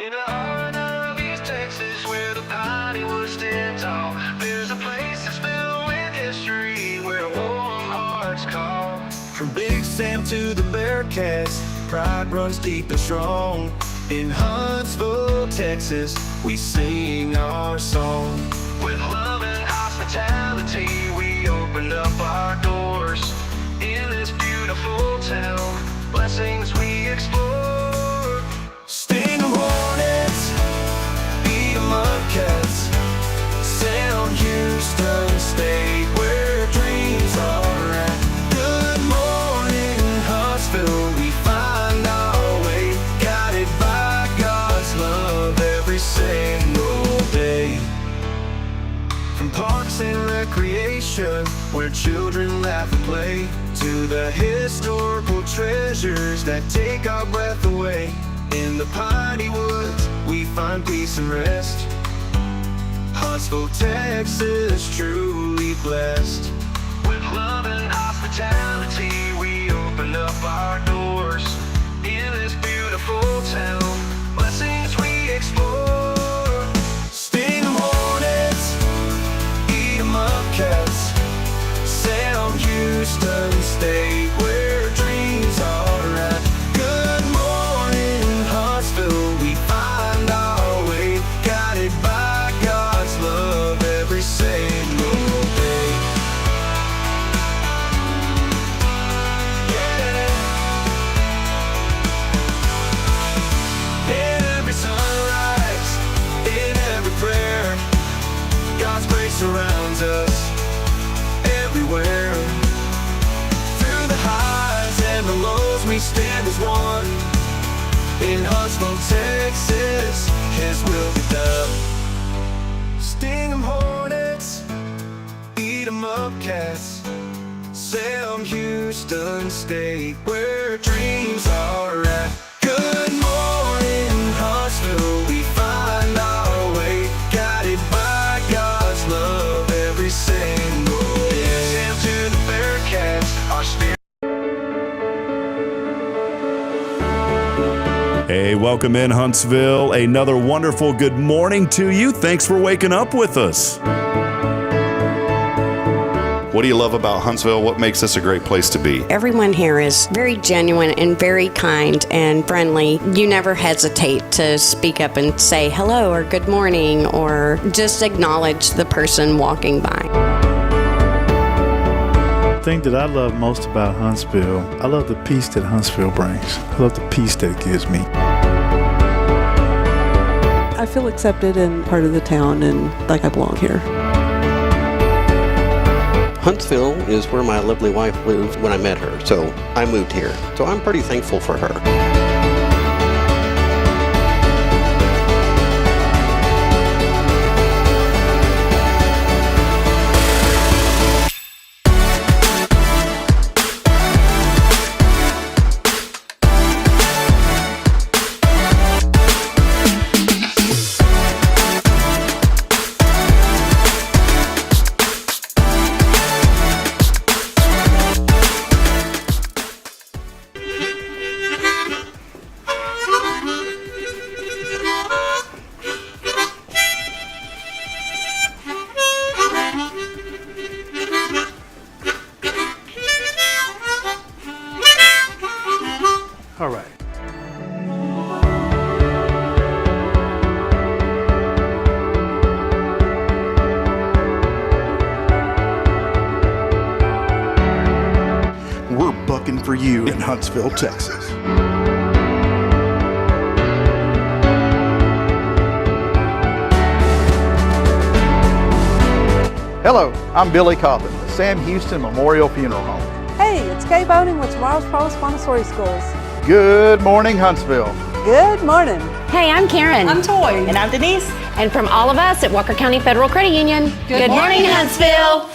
In the heart of East Texas, where the piney wood stands tall, there's a place that's filled with history, where warm hearts call. From Big Sam to the Bearcats, pride runs deep and strong. In Huntsville, Texas, we sing our song. With love and hospitality, we open up our doors. In this beautiful town, blessings we explore. Sting 'em hornets, beat 'em up cats, Sound Houston State, where dreams are at. Good morning, Huntsville, we find our way, guided by God's love every single day. From parks and recreation, where children laugh and play, to the historical treasures that take our breath away. In the piney woods, we find peace and rest. Huntsville, Texas, truly blessed. With love and hospitality, we open up our doors. In this beautiful town, blessings we explore. Sting 'em hornets, eat 'em up cats, Sound Houston State, where dreams are at. Good morning, Huntsville, we find our way, guided by God's love every single day. Yeah. In every sunrise, in every prayer, God's grace surrounds us everywhere. Through the highs and the lows, we stand as one. In Huntsville, Texas, His will be done. Sting 'em hornets, eat 'em up cats, Sound Houston State, where dreams are at. Good morning, Huntsville, we find our way, guided by God's love every single day. Sam to the Bearcats, our spirit. Hey, welcome in Huntsville. Another wonderful good morning to you. Thanks for waking up with us. What do you love about Huntsville? What makes this a great place to be? Everyone here is very genuine and very kind and friendly. You never hesitate to speak up and say hello or good morning or just acknowledge the person walking by. The thing that I love most about Huntsville, I love the peace that Huntsville brings. I love the peace that it gives me. I feel accepted and part of the town and like I belong here. Huntsville is where my lovely wife lived when I met her, so I moved here. So I'm pretty thankful for her. All right. We're bucking for you in Huntsville, Texas. Hello, I'm Billy Coppin, with Sam Houston Memorial Funeral Home. Hey, it's Kay Boning with Tomorrow's Promise Montessori Schools. Good morning, Huntsville. Good morning. Hey, I'm Karen. I'm Toy. And I'm Denise. And from all of us at Walker County Federal Credit Union, good morning, Huntsville.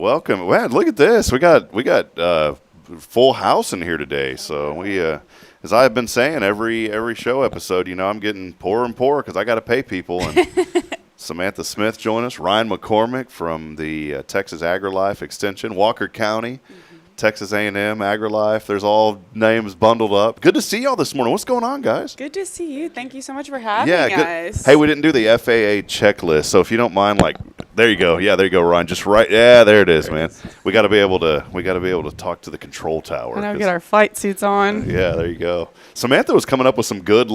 Welcome. Man, look at this. We got full house in here today. So we, as I've been saying every show episode, I'm getting poorer and poorer because I got to pay people. And Samantha Smith joined us. Ryan McCormick from the Texas AgriLife Extension, Walker County. Texas A&M, AgriLife. There's all names bundled up. Good to see y'all this morning. What's going on, guys? Good to see you. Thank you so much for having us. Hey, we didn't do the FAA checklist, so if you don't mind, there you go. Yeah, there you go, Ryan. Just right. Yeah, there it is, man. We got to be able to talk to the control tower. And now we get our flight suits on. Yeah, there you go. Samantha was coming up with some good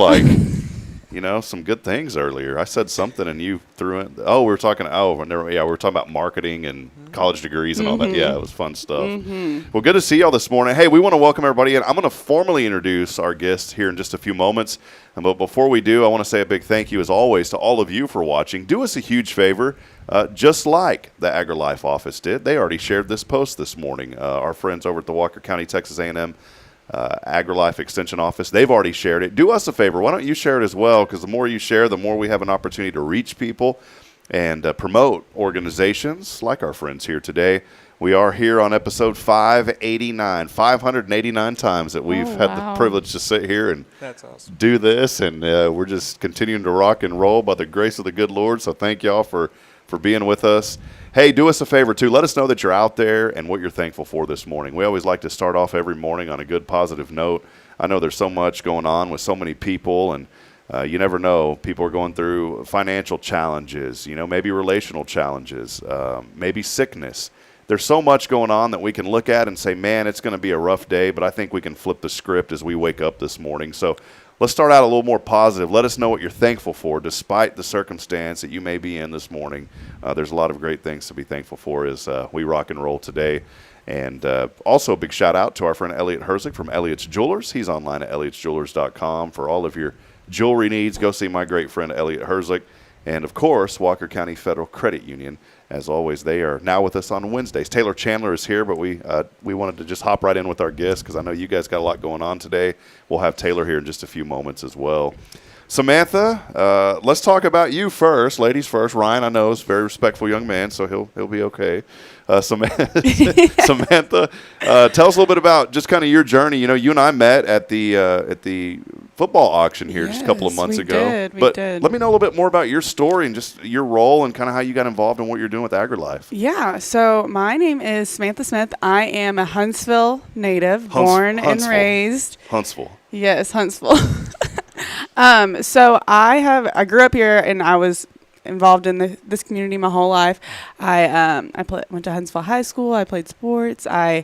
some good things earlier. I said something and you threw in. Oh, we were talking. We were talking about marketing and college degrees and all that. Yeah, it was fun stuff. Well, good to see y'all this morning. Hey, we want to welcome everybody in. I'm going to formally introduce our guests here in just a few moments. But before we do, I want to say a big thank you, as always, to all of you for watching. Do us a huge favor, just like the AgriLife office did. They already shared this post this morning. Our friends over at the Walker County, Texas A&M AgriLife Extension Office, they've already shared it. Do us a favor. Why don't you share it as well? Because the more you share, the more we have an opportunity to reach people and promote organizations like our friends here today. We are here on episode 589 times that we've had the privilege to sit here and do this, and we're just continuing to rock and roll by the grace of the good Lord. So thank y'all for being with us. Hey, do us a favor, too. Let us know that you're out there and what you're thankful for this morning. We always like to start off every morning on a good, positive note. I know there's so much going on with so many people, and you never know. People are going through financial challenges, maybe relational challenges, maybe sickness. There's so much going on that we can look at and say, man, it's going to be a rough day, but I think we can flip the script as we wake up this morning. So let's start out a little more positive. Let us know what you're thankful for despite the circumstance that you may be in this morning. There's a lot of great things to be thankful for as we rock and roll today. And also a big shout out to our friend Elliot Herzig from Elliot's Jewelers. He's online at elliotsjewelers.com for all of your jewelry needs. Go see my great friend Elliot Herzig. And, of course, Walker County Federal Credit Union. As always, they are now with us on Wednesdays. Taylor Chandler is here, but we wanted to just hop right in with our guests because I know you guys got a lot going on today. We'll have Taylor here in just a few moments as well. Samantha, let's talk about you first. Ladies first. Ryan, I know, is a very respectful young man, so he'll be okay. Samantha, tell us a little bit about just kind of your journey. You and I met at the football auction here just a couple of months ago. We did. Let me know a little bit more about your story and just your role and kind of how you got involved in what you're doing with AgriLife. Yeah, so my name is Samantha Smith. I am a Huntsville native, born and raised. Huntsville. Yes, Huntsville. So I grew up here and I was involved in this community my whole life. I went to Huntsville High School. I played sports. I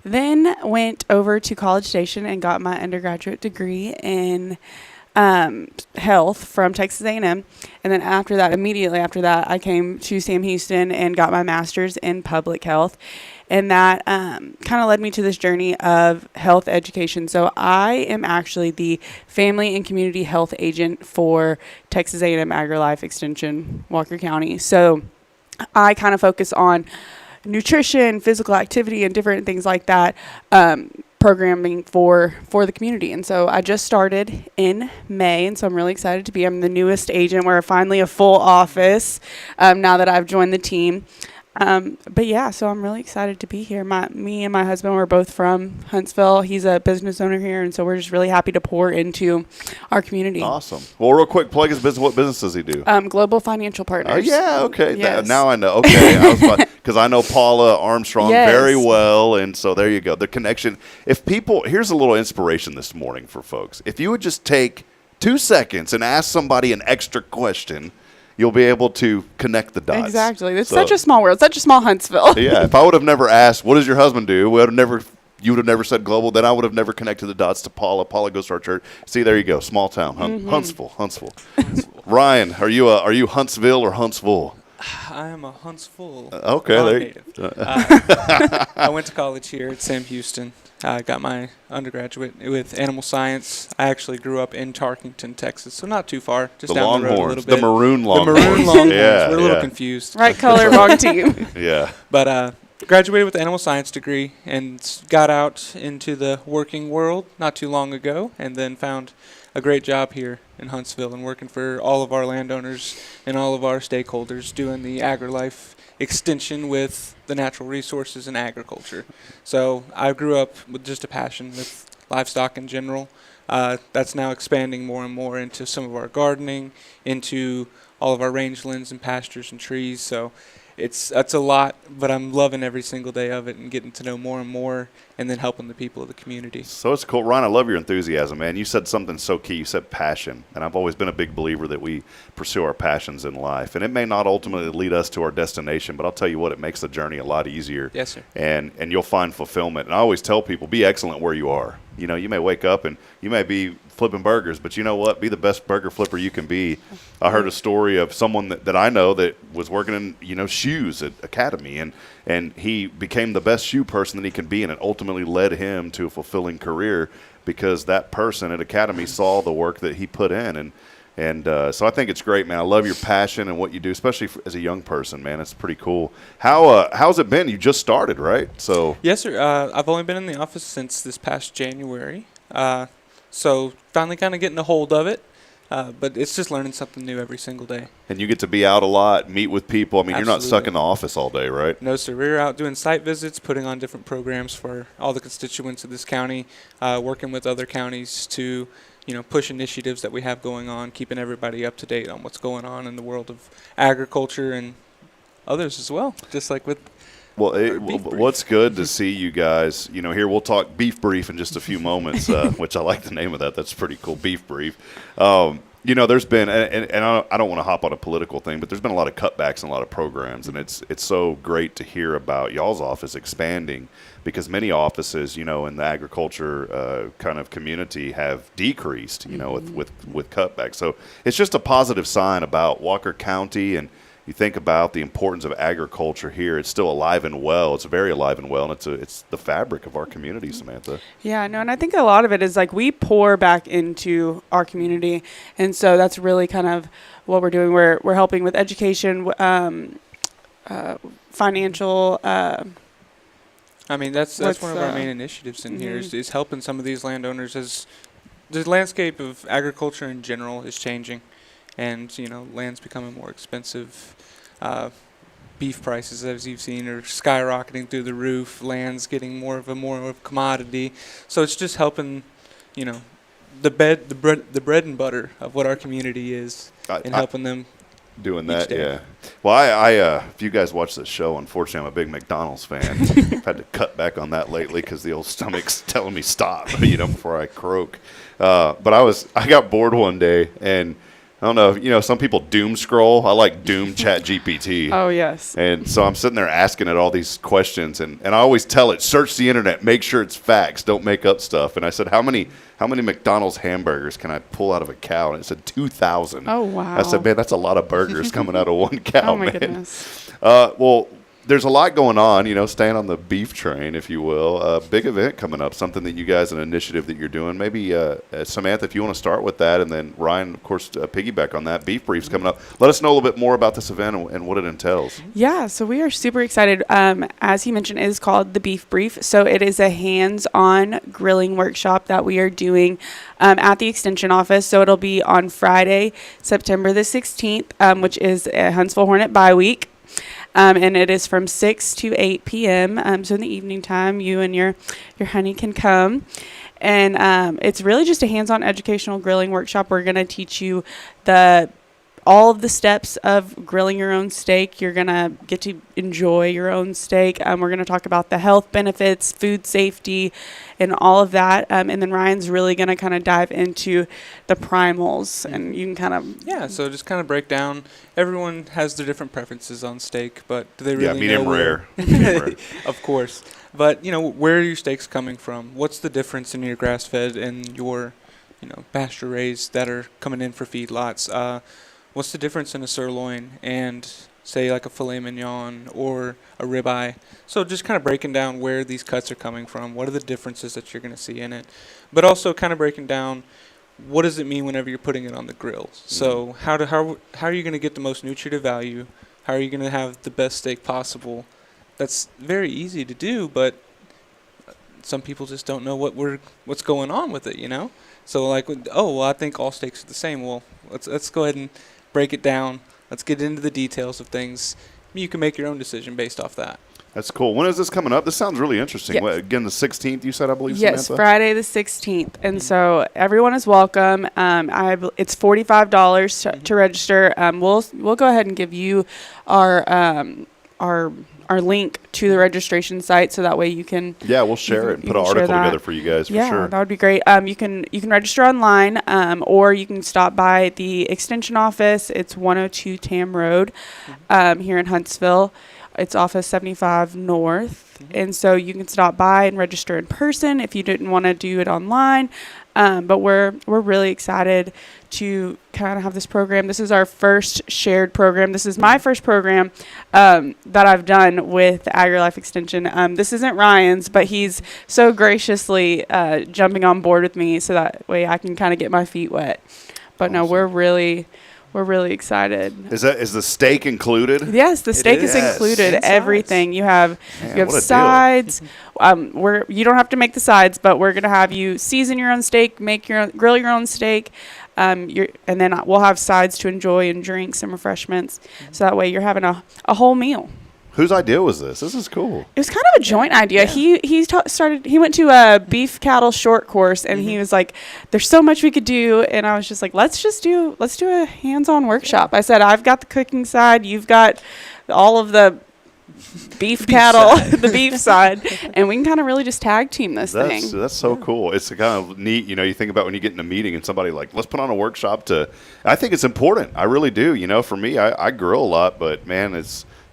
then went over to College Station and got my undergraduate degree in health from Texas A&M. And then immediately after that, I came to Sam Houston and got my master's in public health. And that kind of led me to this journey of health education. So I am actually the family and community health agent for Texas A&M AgriLife Extension, Walker County. So I kind of focus on nutrition, physical activity, and different things like that, programming for the community. And so I just started in May, and so I'm really excited to be. I'm the newest agent. We're finally a full office now that I've joined the team. But yeah, so I'm really excited to be here. Me and my husband were both from Huntsville. He's a business owner here, and so we're just really happy to pour into our community. Awesome. Well, real quick, plug his business. What business does he do? Global Financial Partners. Oh, yeah, okay. Yes. Now I know. Okay, because I know Paula Armstrong very well, and so there you go. The connection. Here's a little inspiration this morning for folks. If you would just take 2 seconds and ask somebody an extra question, you'll be able to connect the dots. Exactly. It's such a small world, such a small Huntsville. Yeah. If I would have never asked, what does your husband do? You would have never said global. Then I would have never connected the dots to Paula. Paula goes to our church. See, there you go. Small town. Huntsville. Ryan, are you Huntsville or Huntsville? I am a Huntsville. Okay. I went to college here at Sam Houston. I got my undergraduate with animal science. I actually grew up in Tarkington, Texas, so not too far, just down the road a little bit. The maroon Longhorns. The maroon Longhorns. We're a little confused. Right color, wrong team. Yeah. But graduated with an animal science degree and got out into the working world not too long ago, and then found a great job here in Huntsville and working for all of our landowners and all of our stakeholders doing the AgriLife extension with the natural resources and agriculture. So I grew up with just a passion with livestock in general. That's now expanding more and more into some of our gardening, into all of our rangelands and pastures and trees. So that's a lot, but I'm loving every single day of it and getting to know more and more, and then helping the people of the community. So it's cool. Ryan, I love your enthusiasm, man. You said something so key. You said passion, and I've always been a big believer that we pursue our passions in life. And it may not ultimately lead us to our destination, but I'll tell you what, it makes the journey a lot easier. Yes, sir. And you'll find fulfillment. And I always tell people, be excellent where you are. You know, you may wake up and you may be flipping burgers, but you know what? Be the best burger flipper you can be. I heard a story of someone that I know that was working in, shoes at Academy, and he became the best shoe person that he can be, and it ultimately led him to a fulfilling career because that person at Academy saw the work that he put in. And so I think it's great, man. I love your passion and what you do, especially as a young person, man. It's pretty cool. How's it been? You just started, right? So yes, sir. I've only been in the office since this past January. So finally kind of getting a hold of it. But it's just learning something new every single day. And you get to be out a lot, meet with people. I mean, Absolutely. You're not stuck in the office all day, right? No, sir. We're out doing site visits, putting on different programs for all the constituents of this county, working with other counties to, push initiatives that we have going on, keeping everybody up to date on what's going on in the world of agriculture and others as well, just like with Well, what's good to see you guys, here we'll talk beef brief in just a few moments, which I like the name of that. That's pretty cool, beef brief. There's been, and I don't want to hop on a political thing, but there's been a lot of cutbacks in a lot of programs, and it's so great to hear about y'all's office expanding because many offices, in the agriculture kind of community have decreased, with cutbacks. So it's just a positive sign about Walker County, and you think about the importance of agriculture here. It's still alive and well. It's very alive and well, and it's the fabric of our community, Samantha. Yeah, no, and I think a lot of it is like we pour back into our community, and so that's really kind of what we're doing. We're helping with education, financial. That's one of our main initiatives in here is helping some of these landowners as the landscape of agriculture in general is changing. And, land's becoming more expensive. Beef prices, as you've seen, are skyrocketing through the roof. Land's getting more of a commodity. So it's just helping, the bread and butter of what our community is, and helping them doing that. Yeah. Well, I if you guys watch this show, unfortunately, I'm a big McDonald's fan. I've had to cut back on that lately because the old stomach's telling me stop, before I croak. But I got bored one day, and I don't know if, some people doom scroll. I like doom chat GPT. Oh, yes. And so I'm sitting there asking it all these questions, and I always tell it, search the internet, make sure it's facts, don't make up stuff. And I said, how many McDonald's hamburgers can I pull out of a cow? And it said 2,000. Oh, wow. I said, man, that's a lot of burgers coming out of one cow, oh, my man. Goodness. Well, there's a lot going on, staying on the beef train, if you will. Big event coming up, something that you guys, an initiative that you're doing. Maybe, Samantha, if you want to start with that, and then Ryan, of course, piggyback on that. Beef brief's coming up. Let us know a little bit more about this event and what it entails. Yeah, so we are super excited. As he mentioned, it is called the Beef Brief. So it is a hands-on grilling workshop that we are doing at the Extension office. So it'll be on Friday, September the 16th, which is a Huntsville Hornet bye week. And it is from 6 to 8 p.m. So in the evening time, you and your honey can come. And it's really just a hands-on educational grilling workshop. We're going to teach you all of the steps of grilling your own steak. You're going to get to enjoy your own steak. We're going to talk about the health benefits, food safety, and all of that. And then Ryan's really going to kind of dive into the primals, and you can kind of... Yeah, so just kind of break down. Everyone has their different preferences on steak, but do they really medium know rare. Of course. But, where are your steaks coming from? What's the difference in your grass-fed and your, pasture-raised that are coming in for feedlots? What's the difference in a sirloin and, say, like a filet mignon or a ribeye? So just kind of breaking down where these cuts are coming from. What are the differences that you're going to see in it? But also kind of breaking down what does it mean whenever you're putting it on the grill. So how are you going to get the most nutritive value? How are you going to have the best steak possible? That's very easy to do, but some people just don't know what's going on with it, So like, I think all steaks are the same. Well, let's go ahead and break it down. Let's get into the details of things. You can make your own decision based off that. That's cool. When is this coming up? This sounds really interesting. Yes. What, again, the 16th, you said, I believe, Yes, Samantha? Friday the 16th. And so everyone is welcome. It's $45 to register. We'll go ahead and give you our link to the registration site, so that way you can. Yeah, we'll share it and put an article together for you guys for sure. Yeah, that would be great. You can register online, or you can stop by the extension office. It's 102 Tam Road, here in Huntsville. It's office 75 North, and so you can stop by and register in person if you didn't want to do it online. But we're really excited to kind of have this program. This is our first shared program. This is my first program that I've done with AgriLife Extension. This isn't Ryan's, but he's so graciously jumping on board with me, so that way I can kind of get my feet wet. But awesome. No, we're really excited. Is the steak included? Yes, the steak is included. And everything. You have what a sides. You don't have to make the sides, but we're gonna have you season your own steak, grill your own steak, and then we'll have sides to enjoy and drinks and refreshments. So that way you're having a whole meal. Whose idea was this? This is cool. It was kind of a joint idea. Yeah. He went to a beef cattle short course, and he was like, "There's so much we could do," and I was just like, "Let's do a hands-on workshop." I said, "I've got the cooking side, you've got all of the beef cattle, the beef side, and we can kind of really just tag team this thing." That's so cool. It's kind of neat. You think about when you get in a meeting and somebody like, let's put on a workshop I think it's important. I really do. For me, I grill a lot, but man,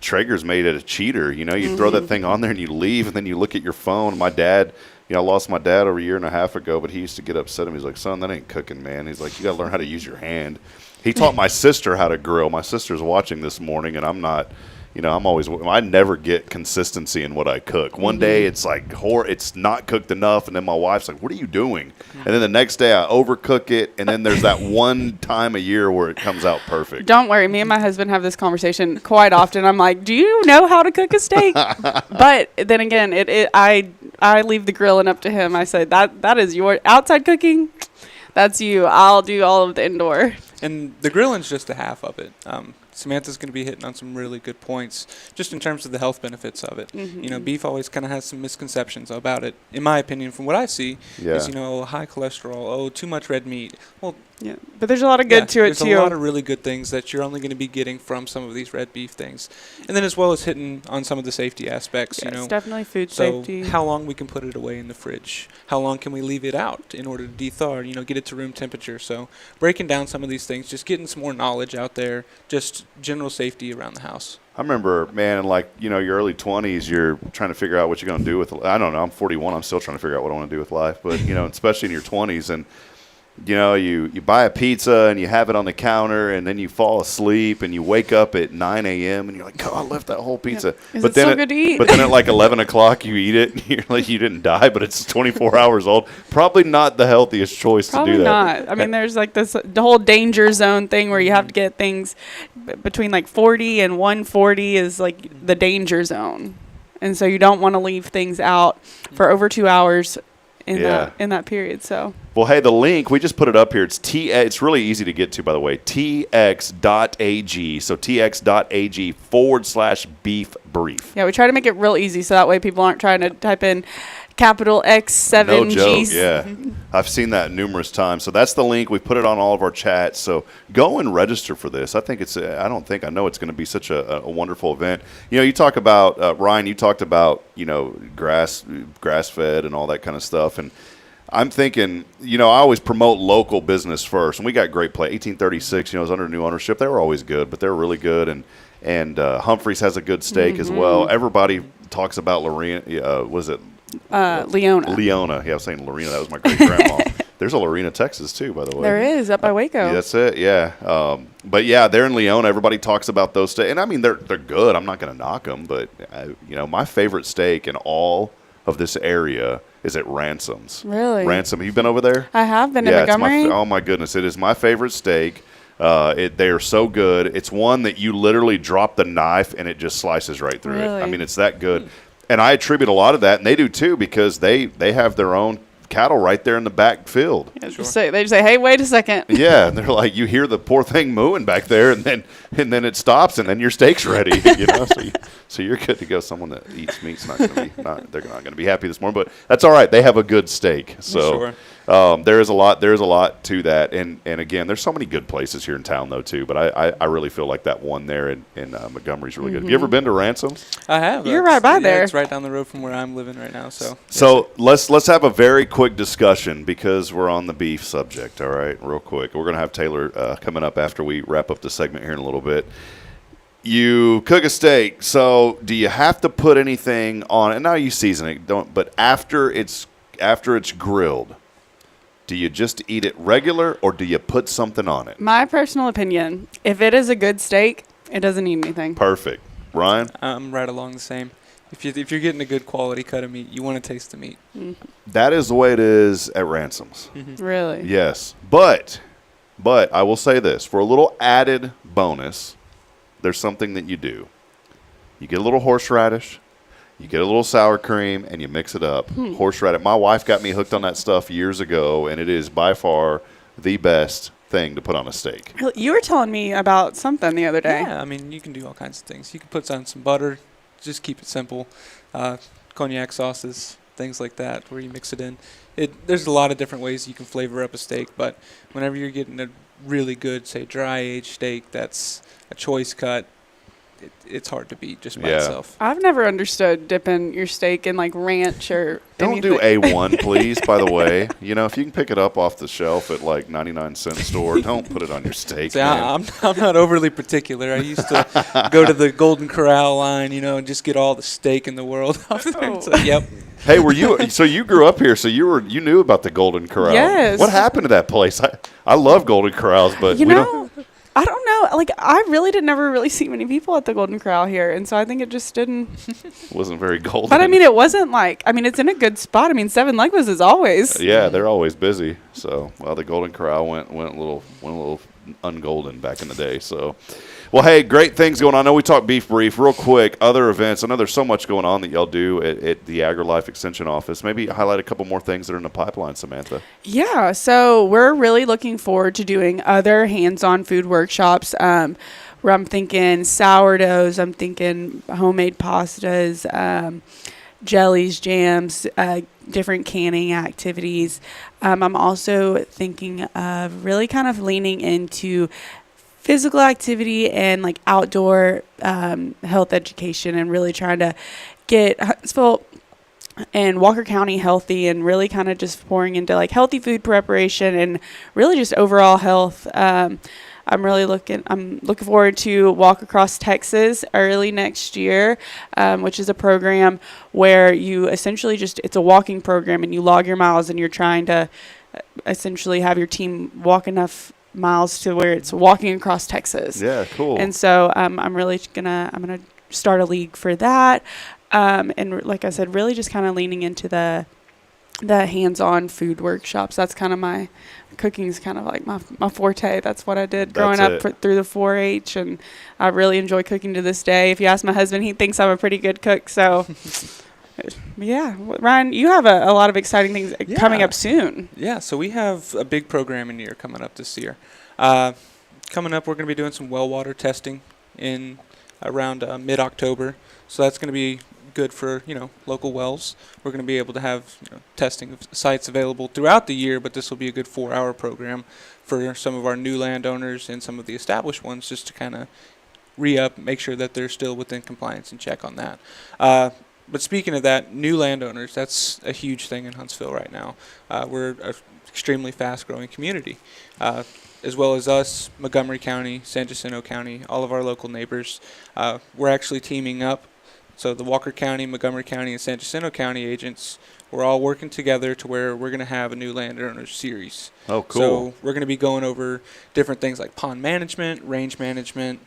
Traeger's made it a cheater. You throw that thing on there and you leave, and then you look at your phone. My dad, I lost my dad over a year and a half ago, but he used to get upset at me. He's like, "Son, that ain't cooking, man." He's like, "You got to learn how to use your hand." He taught my sister how to grill. My sister's watching this morning, and I'm not, I never get consistency in what I cook. One day it's like, it's not cooked enough, and then my wife's like, "What are you doing?" And then the next day I overcook it, and then there's that one time a year where it comes out perfect. Don't worry, me and my husband have this conversation quite often. I'm like, "Do you know how to cook a steak?" But then again, I leave the grilling up to him. I say that is your outside cooking. That's you. I'll do all of the indoor. And the grilling's just a half of it. Samantha's going to be hitting on some really good points just in terms of the health benefits of it. Beef always kind of has some misconceptions about it, in my opinion, from what I see. Is, high cholesterol, too much red meat. Well, yeah, but there's a lot of good to it, too. There's a lot of really good things that you're only going to be getting from some of these red beef things. And then as well as hitting on some of the safety aspects, Yes, definitely food so safety. How long we can put it away in the fridge. How long can we leave it out in order to de-thaw, get it to room temperature. So breaking down some of these things, just getting some more knowledge out there, just general safety around the house. I remember, man, your early 20s, you're trying to figure out what you're going to do with I don't know, I'm 41, I'm still trying to figure out what I want to do with life. But, especially in your 20s, and you buy a pizza and you have it on the counter, and then you fall asleep and you wake up at 9 a.m. and you're like, "God, I left that whole pizza." Yeah. But then so good to eat? But then at like 11 o'clock you eat it, and you're like, you didn't die, but it's 24 hours old. Probably not the healthiest choice to do that. Probably not. I mean, there's like the whole danger zone thing where you have to get things between like 40 and 140 is like the danger zone. And so you don't want to leave things out for over 2 hours in that period. So well, hey, the link, we just put it up here. It's really easy to get to, by the way, tx.ag. So tx.ag/beef brief. Yeah, we try to make it real easy so that way people aren't trying to type in capital X7G. No joke, yeah. I've seen that numerous times. So that's the link. We put it on all of our chats. So go and register for this. I know it's going to be such a wonderful event. You talk about, Ryan, you talked about, grass-fed and all that kind of stuff. And I'm thinking, I always promote local business first. And we got great play. 1836, it was under new ownership. They were always good, but they were really good. And Humphreys has a good steak as well. Everybody talks about Lorena. Was it? Leona. Leona. Yeah, I was saying Lorena. That was my great-grandma. There's a Lorena, Texas, too, by the way. There is, up by Waco. Yeah, that's it, yeah. But, yeah, they're in Leona. Everybody talks about those steaks. And, I mean, they're good. I'm not going to knock them. But, my favorite steak in all of this area is at Ransom's. Really? Ransom. Have you been over there? I have been in Montgomery. Oh, my goodness. It is my favorite steak. They are so good. It's one that you literally drop the knife and it just slices right through it. I mean, it's that good. And I attribute a lot of that, and they do too, because they have their own cattle right there in the back field. Yeah, they just say, hey, wait a second. Yeah, and they're like, you hear the poor thing mooing back there, and then it stops, and then your steak's ready. So you're good to go. Someone that eats meat's not going to be they're not going to be happy this morning, but that's all right. They have a good steak. So there is a lot to that, and again, there's so many good places here in town though too. But I really feel like that one there in Montgomery's really good. Have you ever been to Ransom's? I have. You're right by there. It's right down the road from where I'm living right now. So let's have a very quick discussion because we're on the beef subject. All right, real quick. We're going to have Taylor coming up after we wrap up the segment here in a little bit. You cook a steak, so do you have to put anything on it? And now you season it, but after it's grilled, do you just eat it regular or do you put something on it? My personal opinion, if it is a good steak, it doesn't need anything. Perfect. Ryan? I'm right along the same. If you're getting a good quality cut of meat, you want to taste the meat. Mm-hmm. That is the way it is at Ransom's. Mm-hmm. Really? Yes. But I will say this, for a little added bonus, there's something that you do. You get a little horseradish, you get a little sour cream, and you mix it up. Horseradish. My wife got me hooked on that stuff years ago, and it is by far the best thing to put on a steak. You were telling me about something the other day. Yeah, I mean, you can do all kinds of things. You can put on some butter, just keep it simple. Cognac sauces, things like that, where you mix it in. There's a lot of different ways you can flavor up a steak, but whenever you're getting a really good, say, dry-aged steak that's a choice cut, it's hard to beat just by itself. I've never understood dipping your steak in like ranch or Don't do A1, please, by the way. If you can pick it up off the shelf at like 99-cent store, don't put it on your steak. See, I'm not overly particular. I used to go to the Golden Corral line, and just get all the steak in the world off there. So, yep. Hey, so you grew up here, so you knew about the Golden Corral. Yes. What happened to that place? I love Golden Corrals, but I don't know. Like, I really never really see many people at the Golden Corral here, and so I think it just didn't. Wasn't very golden. But I mean, it wasn't like. I mean, it's in a good spot. I mean, Seven Legwas is always. Yeah, they're always busy. So, the Golden Corral went a little ungolden back in the day. So, well, hey, great things going on. I know we talked beef brief real quick. Other events. I know there's so much going on that y'all do at the AgriLife Extension office. Maybe highlight a couple more things that are in the pipeline, Samantha. Yeah, so we're really looking forward to doing other hands-on food workshops. Where I'm thinking sourdoughs, I'm thinking homemade pastas, jellies, jams, different canning activities. I'm also thinking of really kind of leaning into physical activity and like outdoor health education, and really trying to get Huntsville and Walker County healthy, and really kind of just pouring into like healthy food preparation and really just overall health. I'm looking forward to Walk Across Texas early next year, which is a program where you essentially it's a walking program, and you log your miles, and you're trying to essentially have your team walk enough miles to where it's walking across Texas. Yeah, cool. And so I'm gonna start a league for that, and like I said, really just kind of leaning into the hands-on food workshops. That's kind of my cooking's kind of like my forte. That's what I did growing up through the 4-H, and I really enjoy cooking to this day. If you ask my husband, he thinks I'm a pretty good cook. So. Yeah, Ryan, you have a lot of exciting things coming up soon. Yeah, so we have a big program in year coming up this year. Coming up, we're going to be doing some well water testing in around mid-October. So that's going to be good for local wells. We're going to be able to have testing of sites available throughout the year, but this will be a good 4-hour program for some of our new landowners and some of the established ones, just to kind of re-up, make sure that they're still within compliance and check on that. But speaking of that, new landowners, that's a huge thing in Huntsville right now. We're an extremely fast-growing community. As well as us, Montgomery County, San Jacinto County, all of our local neighbors. We're actually teaming up. So the Walker County, Montgomery County, and San Jacinto County agents, we're all working together to where we're going to have a new landowners series. Oh, cool. So we're going to be going over different things like pond management, range management,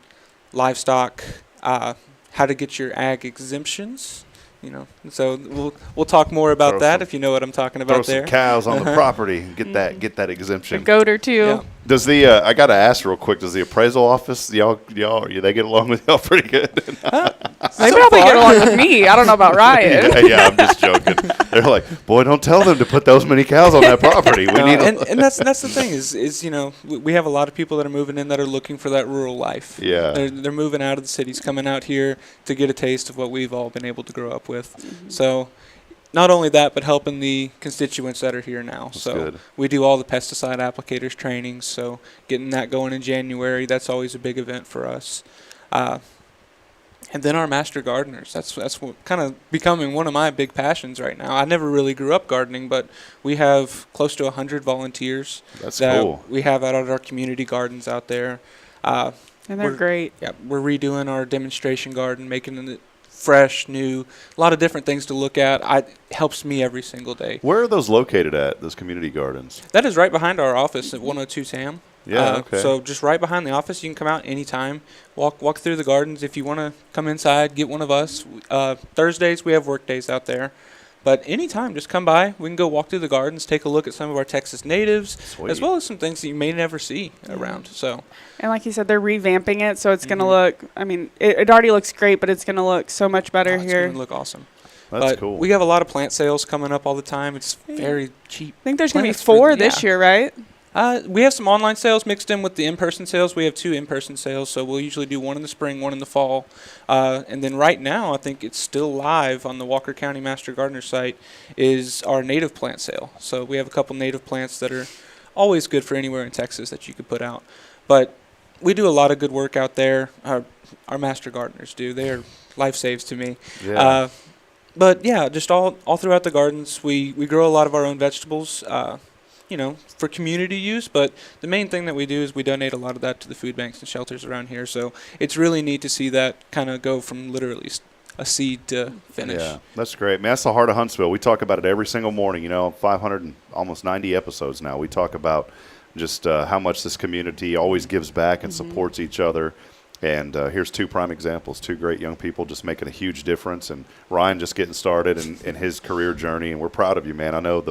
livestock, how to get your ag exemptions. So we'll talk more about that if you know what I'm talking about there. Throw some cows on the property and get that exemption. A goat or two. Yeah. Does the I got to ask real quick? Does the appraisal office y'all they get along with y'all pretty good? They probably get along with me. I don't know about Ryan. Yeah, I'm just joking. They're like, boy, don't tell them to put those many cows on that property. We need and that's the thing is we have a lot of people that are moving in that are looking for that rural life. Yeah. They're moving out of the cities, coming out here to get a taste of what we've all been able to grow up with. Mm-hmm. So not only that, but helping the constituents that are here now. That's so good. We do all the pesticide applicators trainings. So getting that going in January, that's always a big event for us. And then our master gardeners. That's what kind of becoming one of my big passions right now. I never really grew up gardening, but we have close to 100 volunteers. That's cool. We have out at our community gardens out there. And they're great. Yeah, we're redoing our demonstration garden, making it fresh, new, a lot of different things to look at. It helps me every single day. Where are those located at, those community gardens? That is right behind our office at 102 Sam. Yeah, okay. So just right behind the office, you can come out anytime, walk through the gardens. If you want to come inside, get one of us. Thursdays, we have work days out there. But anytime, just come by. We can go walk through the gardens, take a look at some of our Texas natives, Sweet. as well as some things that you may never see around. So, and like you said, they're revamping it, so it's going to look, I mean, it already looks great, but it's going to look so much better here. It's going to look awesome. That's but cool. We have a lot of plant sales coming up all the time. It's very cheap. I think there's going to be 4 this year, right? We have some online sales mixed in with the in-person sales. We have 2 in-person sales, so we'll usually do one in the spring, one in the fall. And then right now, I think it's still live on the Walker County Master Gardener site, is our native plant sale. So we have a couple native plants that are always good for anywhere in Texas that you could put out. But we do a lot of good work out there. Our Master Gardeners do. They are life saves to me. Yeah. But yeah, just all throughout the gardens, we grow a lot of our own vegetables. For community use, but the main thing that we do is we donate a lot of that to the food banks and shelters around here. So it's really neat to see that kind of go from literally a seed to finish. Yeah, that's great, man. That's the heart of Huntsville. We talk about it every single morning. 500 and almost 90 episodes now. We talk about just how much this community always gives back and supports each other. And here's 2 prime examples, 2 great young people just making a huge difference, and Ryan just getting started in his career journey, and we're proud of you, man. I I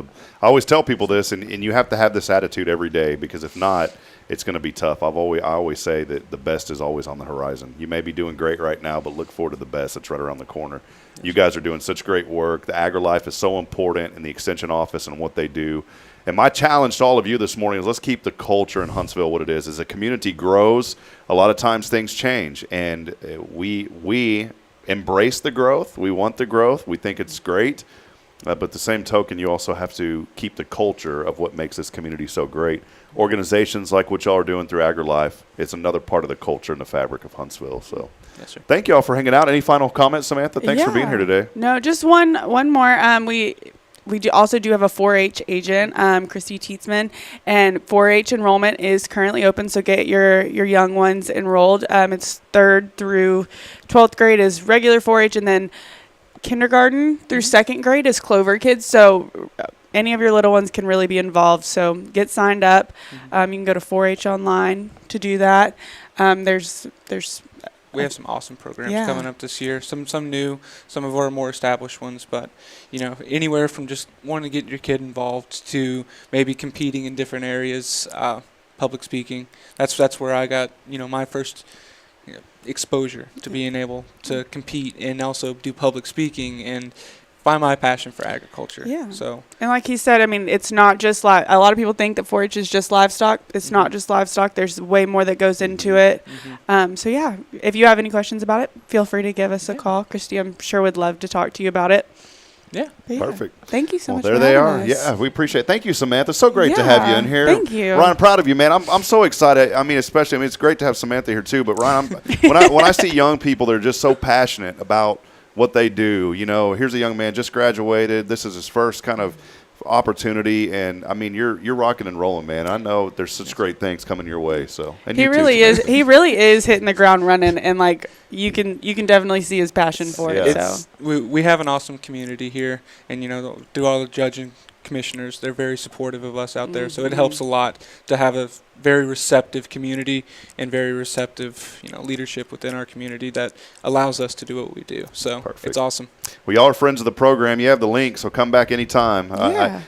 always tell people this, and you have to have this attitude every day, because if not, it's going to be tough. I always say that the best is always on the horizon. You may be doing great right now, but look forward to the best that's right around the corner. You guys are doing such great work. The AgriLife is so important in the Extension office and what they do. And my challenge to all of you this morning is let's keep the culture in Huntsville what it is. As a community grows, a lot of times things change. And we embrace the growth. We want the growth. We think it's great. But the same token, you also have to keep the culture of what makes this community so great. Organizations like what y'all are doing through AgriLife, it's another part of the culture and the fabric of Huntsville. So yes, sir. Thank you all for hanging out. Any final comments, Samantha? Thanks for being here today. No, just one more. We also do have a 4-H agent, Christy Tietzman, and 4-H enrollment is currently open, so get your young ones enrolled. It's 3rd through 12th grade is regular 4-H, and then kindergarten through 2nd grade is Clover Kids, so any of your little ones can really be involved, so get signed up. You can go to 4-H online to do that. We have some awesome programs coming up this year. Some new, some of our more established ones. But anywhere from just wanting to get your kid involved to maybe competing in different areas, public speaking. That's where I got my first exposure to being able to compete and also do public speaking and find my passion for agriculture. Yeah. So. And like he said, I mean, it's not just a lot of people think that 4-H is just livestock. It's not just livestock. There's way more that goes into it. So yeah, if you have any questions about it, feel free to give us a call. Christy, I'm sure would love to talk to you about it. Yeah. Perfect. Thank you so much. There they are. Yeah, we apprite it. Thank you, Samantha. So great to have you in here. Thank you. Ryan, I'm proud of you, man. I'm so excited. I mean, it's great to have Samantha here too. But Ryan, when I see young people that are just so passionate about what they do, here's a young man just graduated. This is his first kind of opportunity, and I mean, you're rocking and rolling, man. I know there's such great things coming your way. So and he really is. He really is hitting the ground running, and you can definitely see his passion for it. So we have an awesome community here, and do all the judging commissioners. They're very supportive of us out there, so it helps a lot to have a very receptive community and very receptive, leadership within our community that allows us to do what we do. So It's awesome. Well, y'all are friends of the program. You have the link, so come back anytime.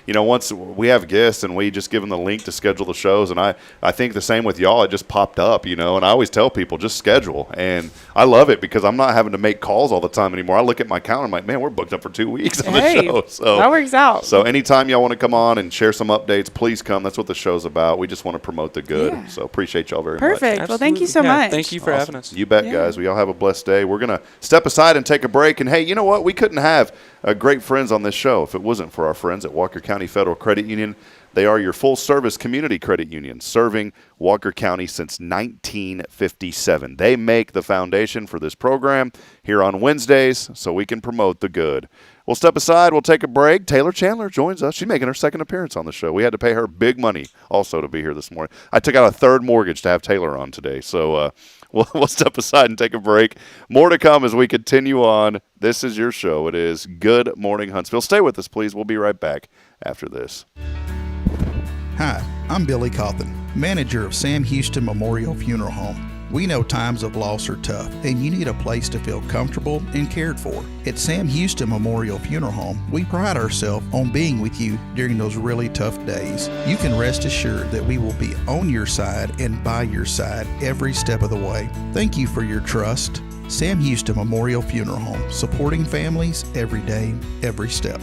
Once we have guests and we just give them the link to schedule the shows, and I think the same with y'all. It just popped up, and I always tell people just schedule, and I love it because I'm not having to make calls all the time anymore. I look at my calendar, I'm like, man, we're booked up for 2 weeks on the show. So that works out. So anytime y'all want to come on and share some updates, please come. That's what the show's about. We just want to promote the good. Yeah. So appreciate y'all very much. Perfect. Well, thank you so much. Thank you for having us. You bet, guys. We all have a blessed day. We're going to step aside and take a break. And, hey, you know what? We couldn't have great friends on this show if it wasn't for our friends at Walker County Federal Credit Union. They are your full-service community credit union, serving Walker County since 1957. They make the foundation for this program here on Wednesdays so we can promote the good. We'll step aside. We'll take a break. Taylor Chandler joins us. She's making her second appearance on the show. We had to pay her big money also to be here this morning. I took out a third mortgage to have Taylor on today. So we'll step aside and take a break. More to come as we continue on. This is your show. It is Good Morning Huntsville. Stay with us, please. We'll be right back after this. Hi, I'm Billy Cawthon, manager of Sam Houston Memorial Funeral Home. We know times of loss are tough, and you need a place to feel comfortable and cared for. At Sam Houston Memorial Funeral Home, we pride ourselves on being with you during those really tough days. You can rest assured that we will be on your side and by your side every step of the way. Thank you for your trust. Sam Houston Memorial Funeral Home, supporting families every day, every step.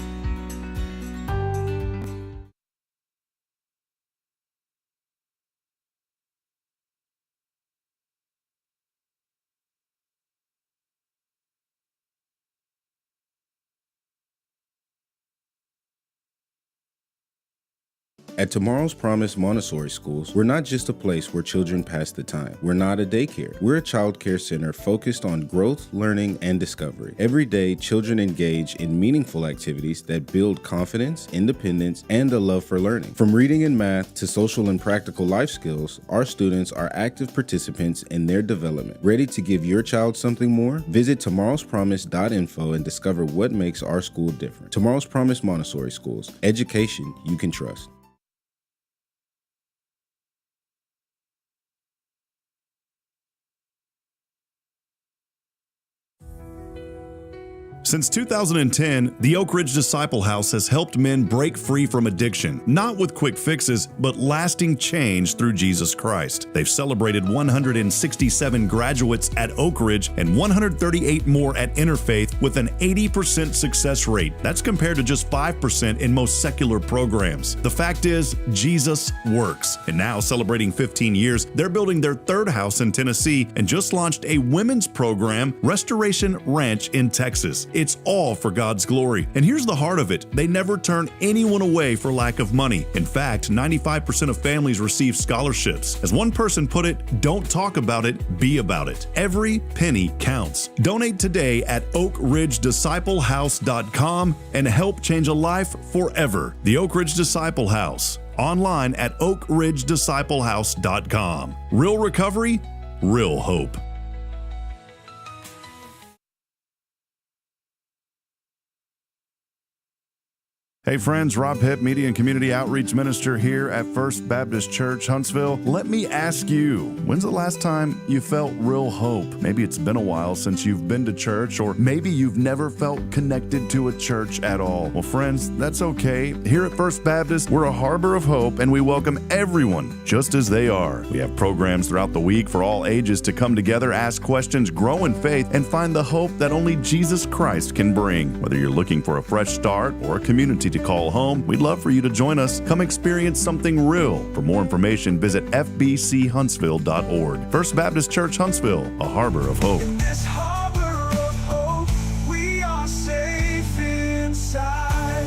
At Tomorrow's Promise Montessori Schools, we're not just a place where children pass the time. We're not a daycare. We're a child care center focused on growth, learning, and discovery. Every day, children engage in meaningful activities that build confidence, independence, and a love for learning. From reading and math to social and practical life skills, our students are active participants in their development. Ready to give your child something more? Visit tomorrowspromise.info and discover what makes our school different. Tomorrow's Promise Montessori Schools. Education you can trust. Since 2010, the Oak Ridge Disciple House has helped men break free from addiction, not with quick fixes, but lasting change through Jesus Christ. They've celebrated 167 graduates at Oak Ridge and 138 more at Interfaith with an 80% success rate. That's compared to just 5% in most secular programs. The fact is, Jesus works. And now, celebrating 15 years, they're building their third house in Tennessee and just launched a women's program, Restoration Ranch in Texas. It's all for God's glory. And here's the heart of it. They never turn anyone away for lack of money. In fact, 95% of families receive scholarships. As one person put it, don't talk about it, be about it. Every penny counts. Donate today at oakridgedisciplehouse.com and help change a life forever. The Oak Ridge Disciple House. Online at oakridgedisciplehouse.com. Real recovery, real hope. Hey friends, Rob Hipp, Media and Community Outreach Minister here at First Baptist Church, Huntsville. Let me ask you, when's the last time you felt real hope? Maybe it's been a while since you've been to church, or maybe you've never felt connected to a church at all. Well, friends, that's okay. Here at First Baptist, we're a harbor of hope, and we welcome everyone just as they are. We have programs throughout the week for all ages to come together, ask questions, grow in faith, and find the hope that only Jesus Christ can bring. Whether you're looking for a fresh start or a community to call home, we'd love for you to join us. Come experience something real. For more information, visit fbchuntsville.org. First Baptist Church, Huntsville, a harbor of hope. In this harbor of hope, we are safe inside.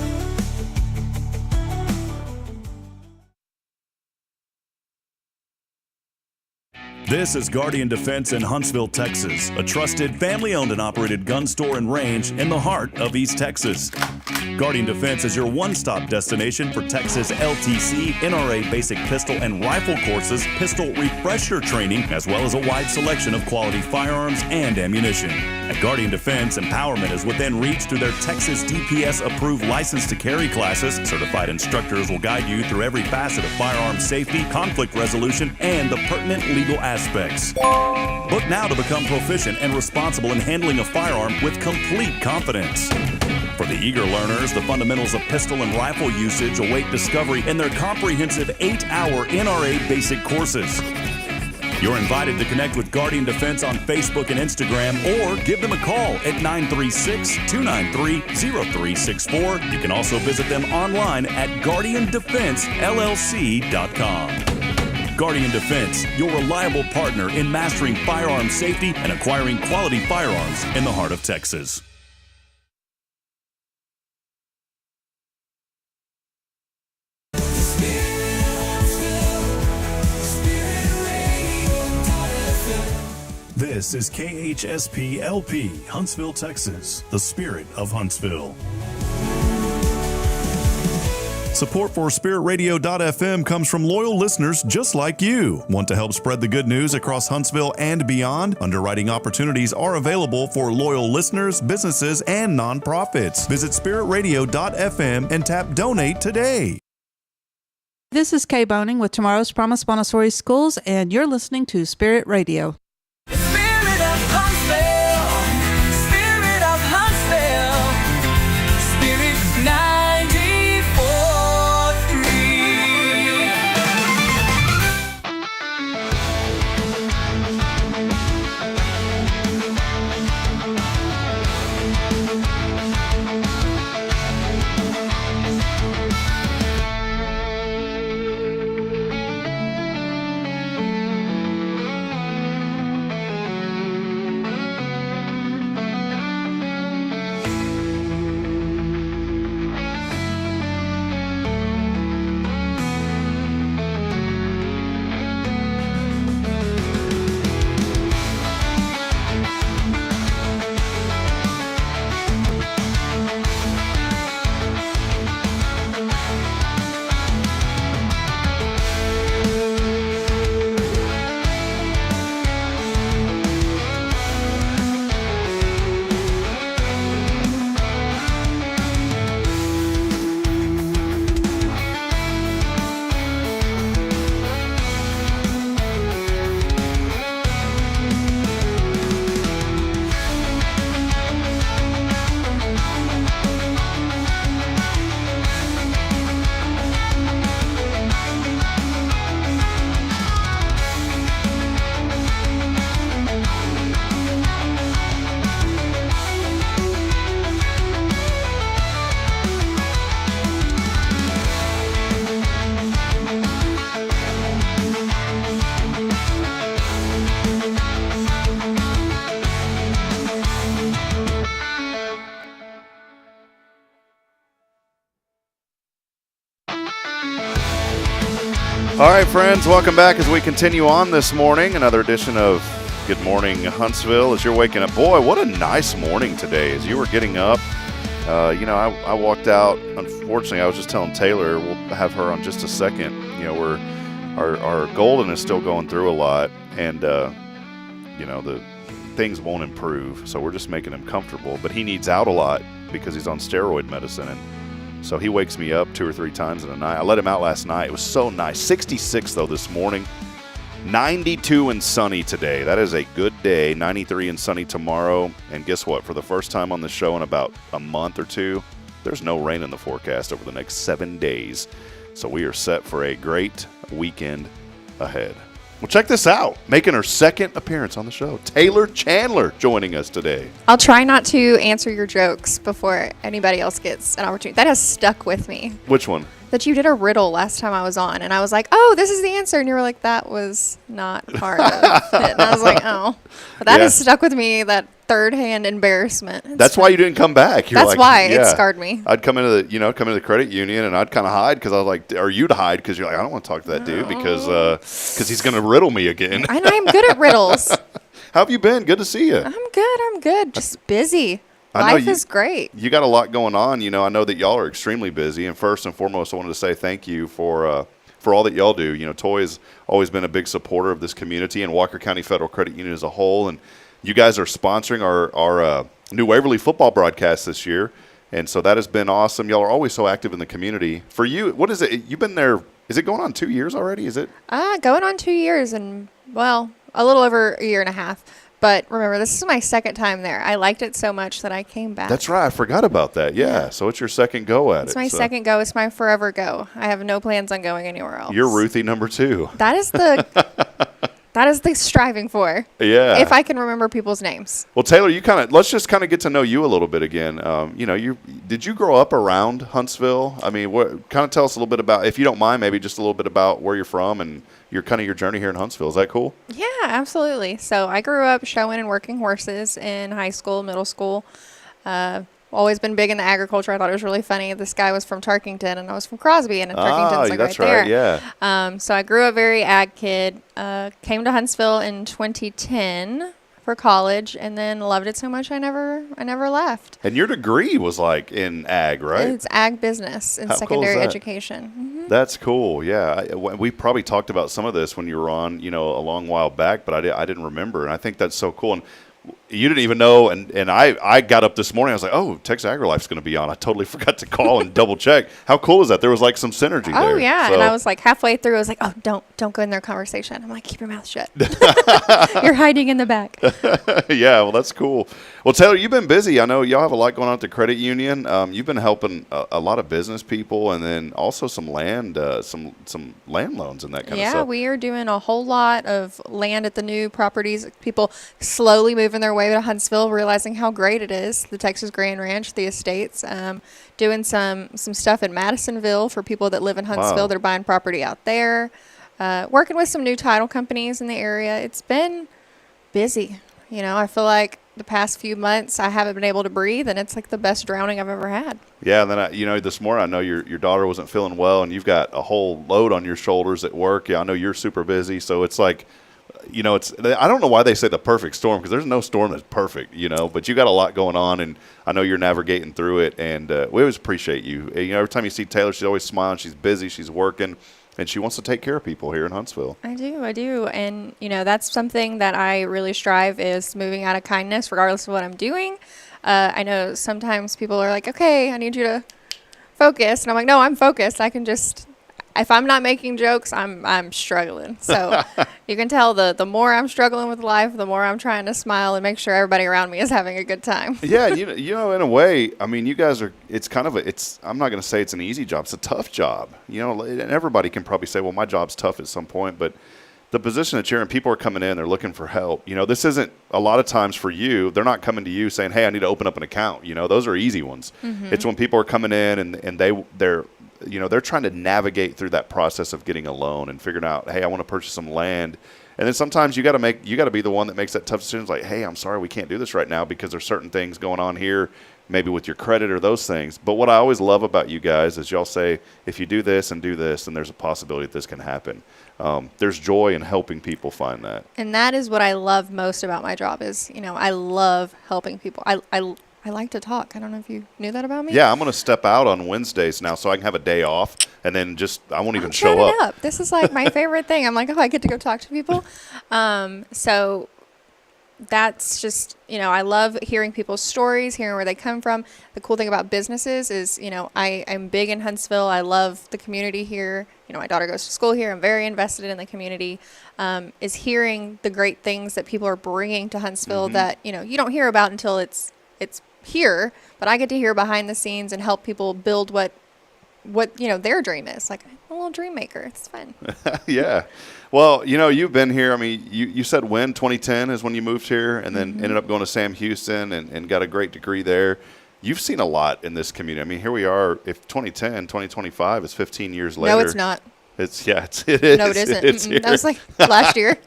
This is Guardian Defense in Huntsville, Texas, a trusted family-owned and operated gun store and range in the heart of East Texas. Guardian Defense is your one-stop destination for Texas LTC, NRA basic pistol and rifle courses, pistol refresher training, as well as a wide selection of quality firearms and ammunition. At Guardian Defense, empowerment is within reach through their Texas DPS-approved license to carry classes. Certified instructors will guide you through every facet of firearm safety, conflict resolution, and the pertinent legal aspects. Book now to become proficient and responsible in handling a firearm with complete confidence. For the eager learners, the fundamentals of pistol and rifle usage await discovery in their comprehensive 8-hour NRA basic courses. You're invited to connect with Guardian Defense on Facebook and Instagram, or give them a call at 936-293-0364. You can also visit them online at guardiandefensellc.com. Guardian Defense, your reliable partner in mastering firearm safety and acquiring quality firearms in the heart of Texas. This is KHSP LP, Huntsville, Texas, the spirit of Huntsville. Support for SpiritRadio.fm comes from loyal listeners just like you. Want to help spread the good news across Huntsville and beyond? Underwriting opportunities are available for loyal listeners, businesses, and nonprofits. Visit SpiritRadio.fm and tap Donate today. This is Kay Boning with Tomorrow's Promise Montessori Schools, and you're listening to Spirit Radio. All right, friends, welcome back as we continue on this morning. Another edition of Good Morning Huntsville. As you're waking up, boy, what a nice morning today. As you were getting up, I walked out. Unfortunately, I was just telling Taylor, we'll have her on just a second. You know, our Golden is still going through a lot, and the things won't improve. So we're just making him comfortable. But he needs out a lot because he's on steroid medicine, and so he wakes me up 2 or 3 times in the night. I let him out last night. It was so nice. 66, though, this morning. 92 and sunny today. That is a good day. 93 and sunny tomorrow. And guess what? For the first time on the show in about a month or two, there's no rain in the forecast over the next 7 days. So we are set for a great weekend ahead. Well, check this out. Making her second appearance on the show, Taylor Chandler joining us today. I'll try not to answer your jokes before anybody else gets an opportunity. That has stuck with me. Which one? That you did a riddle last time I was on, and I was like, oh, this is the answer. And you were like, that was not part of it. And I was like, oh. But that has stuck with me, that third-hand embarrassment. That's why you didn't come back. That's why it scarred me. I'd come into the credit union, and I'd kind of hide because I was like, or you'd hide because you're like, I don't want to talk to that dude because he's going to riddle me again. And I'm good at riddles. How have you been? Good to see you. I'm good. Just busy. Life is great. You got a lot going on. You know, I know that y'all are extremely busy. And first and foremost, I wanted to say thank you for all that y'all do. You know, Toy has always been a big supporter of this community and Walker County Federal Credit Union as a whole. And you guys are sponsoring our new Waverly football broadcast this year. And so that has been awesome. Y'all are always so active in the community. For you, what is it? You've been there, is it going on 2 years already? Is it? Going on 2 years and, well, a little over a year and a half. But remember, this is my second time there. I liked it so much that I came back. That's right. I forgot about that. Yeah. So it's your second go at it. It's my second go. It's my forever go. I have no plans on going anywhere else. You're Ruthie number 2. That is the striving for. Yeah. If I can remember people's names. Well, Taylor, let's just kind of get to know you a little bit again. You know, did you grow up around Huntsville? I mean, kind of tell us a little bit about, if you don't mind, maybe just a little bit about where you're from and your journey here in Huntsville. Is that cool? Yeah, absolutely. So I grew up showing and working horses in high school, middle school. Always been big into agriculture. I thought it was really funny. This guy was from Tarkington, and I was from Crosby, and Tarkington's that's right there. Yeah. So I grew up very ag kid. Came to Huntsville in 2010 for college, and then loved it so much I never left. And your degree was like in ag, right? It's ag business and secondary education. Mm-hmm. That's cool. Yeah, we probably talked about some of this when you were on, you know, a long while back, but I didn't remember, and I think that's so cool. And you didn't even know, and I got up this morning. I was like, oh, Texas AgriLife's going to be on. I totally forgot to call and double check. How cool is that? There was like some synergy there. Oh, yeah. So. And I was like halfway through, I was like, oh, don't go in their conversation. I'm like, keep your mouth shut. You're hiding in the back. Yeah, well, that's cool. Well, Taylor, you've been busy. I know y'all have a lot going on at the credit union. You've been helping a lot of business people, and then also some land loans and that kind of stuff. Yeah, we are doing a whole lot of land at the new properties. People slowly moving their way to Huntsville, realizing how great it is. The Texas Grand Ranch, the estates. Doing some stuff in Madisonville for people that live in Huntsville. Wow. They're buying property out there. Working with some new title companies in the area. It's been busy. You know, I feel like the past few months I haven't been able to breathe, and it's like the best drowning I've ever had. Yeah, and then this morning I know your daughter wasn't feeling well, and you've got a whole load on your shoulders at work. Yeah, I know you're super busy, so it's like, you know, I don't know why they say the perfect storm, because there's no storm that's perfect, you know, but you got a lot going on, and I know you're navigating through it, and we always appreciate you. You know, every time you see Taylor, she's always smiling. She's busy, she's working, and she wants to take care of people here in Huntsville. I do. And, you know, that's something that I really strive, is moving out of kindness regardless of what I'm doing. I know sometimes people are like, okay, I need you to focus. And I'm like, no, I'm focused. I can just, if I'm not making jokes, I'm struggling. So you can tell the more I'm struggling with life, the more I'm trying to smile and make sure everybody around me is having a good time. Yeah, you know, in a way, I mean, you guys are, I'm not going to say it's an easy job. It's a tough job. You know, and everybody can probably say, well, my job's tough at some point, but the position that you're in, people are coming in, they're looking for help. You know, this isn't a lot of times for you. They're not coming to you saying, hey, I need to open up an account. You know, those are easy ones. Mm-hmm. It's when people are coming in and they're you know, they're trying to navigate through that process of getting a loan and figuring out, hey, I want to purchase some land. And then sometimes you got to be the one that makes that tough decision. Like, hey, I'm sorry, we can't do this right now because there's certain things going on here, maybe with your credit or those things. But what I always love about you guys is y'all say, if you do this and do this, then there's a possibility that this can happen. There's joy in helping people find that. And that is what I love most about my job is, you know, I love helping people. I like to talk. I don't know if you knew that about me. Yeah, I'm going to step out on Wednesdays now so I can have a day off, and then I won't even show up. This is like my favorite thing. I'm like, oh, I get to go talk to people. So that's just, you know, I love hearing people's stories, hearing where they come from. The cool thing about businesses is, you know, I'm big in Huntsville. I love the community here. You know, my daughter goes to school here. I'm very invested in the community. Is hearing the great things that people are bringing to Huntsville mm-hmm. that, you know, you don't hear about until it's here, but I get to hear behind the scenes and help people build what you know their dream is. Like, I'm a little dream maker. It's fun. Yeah. Well, you know, you've been here. I mean, you said 2010 is when you moved here, and then mm-hmm. ended up going to Sam Houston and got a great degree there. You've seen a lot in this community. I mean, here we are. If 2025 is 15 years later. No, it's not. It is. No, it isn't. That was like last year.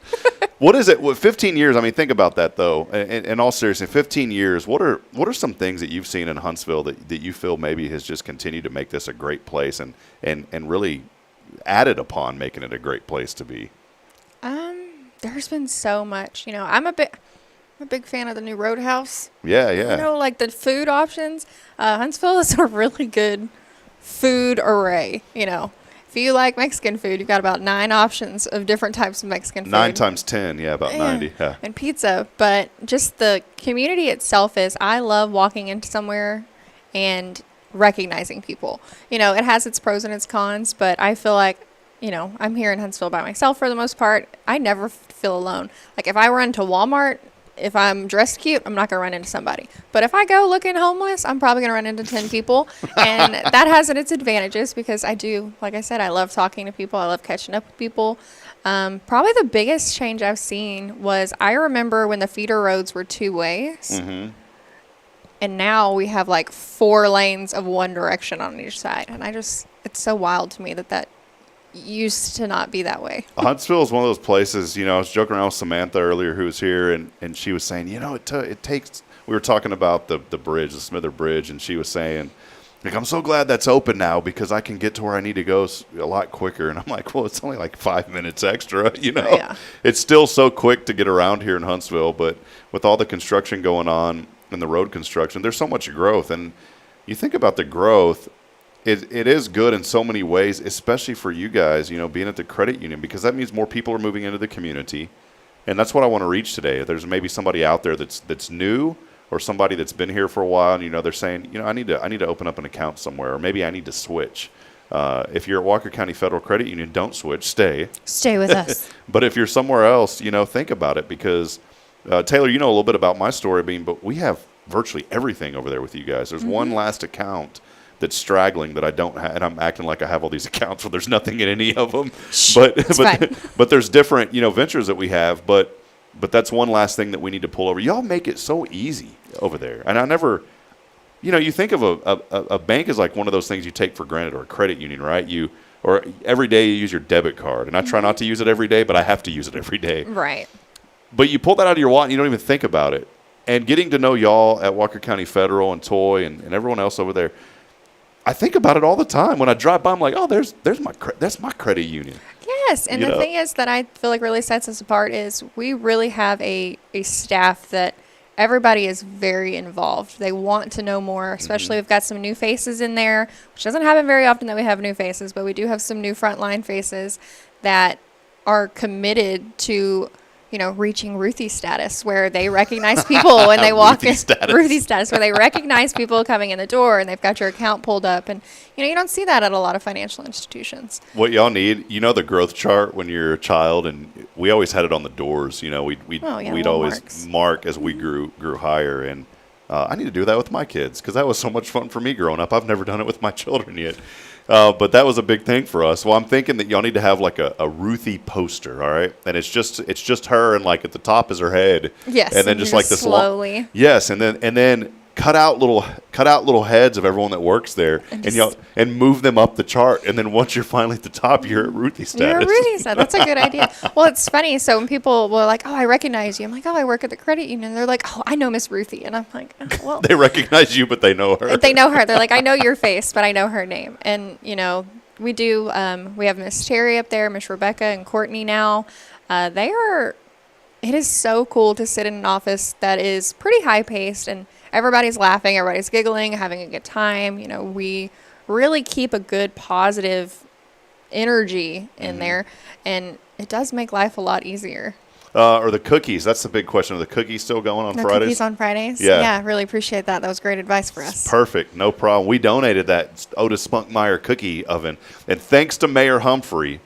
What is it? 15 years. I mean, think about that though. In all seriousness, 15 years. What are some things that you've seen in Huntsville that you feel maybe has just continued to make this a great place and really added upon making it a great place to be? There's been so much. You know, I'm a big fan of the new Roadhouse. Yeah, yeah. You know, like the food options. Huntsville is a really good food array. You know, if you like Mexican food, you've got about 9 options of different types of Mexican food. 9 times 10, yeah, about 90. Yeah. And pizza. But just the community itself I love walking into somewhere and recognizing people. You know, it has its pros and its cons, but I feel like, you know, I'm here in Huntsville by myself for the most part. I never feel alone. Like if I run to Walmart, if I'm dressed cute, I'm not going to run into somebody. But if I go looking homeless, I'm probably going to run into 10 people. And that has its advantages because I do, like I said, I love talking to people. I love catching up with people. Probably the biggest change I've seen was I remember when the feeder roads were 2 ways. Mm-hmm. And now we have like 4 lanes of one direction on each side. And it's so wild to me that used to not be that way. Huntsville is one of those places, you know, I was joking around with Samantha earlier who was here, and she was saying, you know, it takes, we were talking about the bridge, the Smither Bridge, and she was saying, like, I'm so glad that's open now because I can get to where I need to go a lot quicker. And I'm like, well, it's only like 5 minutes extra, you know. Yeah. It's still so quick to get around here in Huntsville, but with all the construction going on and the road construction, there's so much growth. And you think about the growth, it is good in so many ways, especially for you guys, you know, being at the credit union, because that means more people are moving into the community. And that's what I want to reach today. If there's maybe somebody out there that's new or somebody that's been here for a while and, you know, they're saying, you know, I need to open up an account somewhere, or maybe I need to switch. If you're at Walker County Federal Credit Union, don't switch. Stay with us. But if you're somewhere else, you know, think about it because, Taylor, you know a little bit about my story, but we have virtually everything over there with you guys. There's one last account that's straggling that I don't have, and I'm acting like I have all these accounts where there's nothing in any of them. But there's different, you know, ventures that we have, but that's one last thing that we need to pull over. Y'all make it so easy over there. And I never, you know, you think of a bank as like one of those things you take for granted, or a credit union, right? Or every day you use your debit card, and I try not to use it every day, but I have to use it every day. Right. But you pull that out of your wallet and you don't even think about it. And getting to know y'all at Walker County Federal and Toy and everyone else over there, I think about it all the time. When I drive by, I'm like, oh, that's my credit union. Yes, and the thing is that I feel like really sets us apart is we really have a staff that everybody is very involved. They want to know more, especially we've got some new faces in there, which doesn't happen very often that we have new faces, but we do have some new frontline faces that are committed to, you know, reaching Ruthie status, where they recognize people when they walk in. Ruthie status, where they recognize people coming in the door and they've got your account pulled up. And, you know, you don't see that at a lot of financial institutions. What y'all need, you know, the growth chart when you're a child, and we always had it on the doors. You know, we'd always mark as we grew higher. And I need to do that with my kids because that was so much fun for me growing up. I've never done it with my children yet. But that was a big thing for us. Well, I'm thinking that y'all need to have like a Ruthie poster, all right? And it's just her, and like at the top is her head. Yes. And then just like this slowly. Yes, and then cut out little heads of everyone that works there, and move them up the chart. And then once you're finally at the top, you're at Ruthie status. You're at Ruthie status. That's a good idea. Well, it's funny. So when people were like, "Oh, I recognize you," I'm like, "Oh, I work at the credit union." They're like, "Oh, I know Miss Ruthie," and I'm like, oh, "Well." They recognize you, but they know her. They know her. They're like, "I know your face, but I know her name." And you know, we do. We have Miss Terry up there, Miss Rebecca, and Courtney now. They are. It is so cool to sit in an office that is pretty high paced and everybody's laughing, everybody's giggling, having a good time. You know, we really keep a good positive energy in there, and it does make life a lot easier. Or the cookies. That's the big question. Are the cookies still going on Fridays? Cookies on Fridays? Yeah, really appreciate that. That was great advice for us. Perfect. No problem. We donated that Otis Spunkmeyer cookie oven. And thanks to Mayor Humphrey,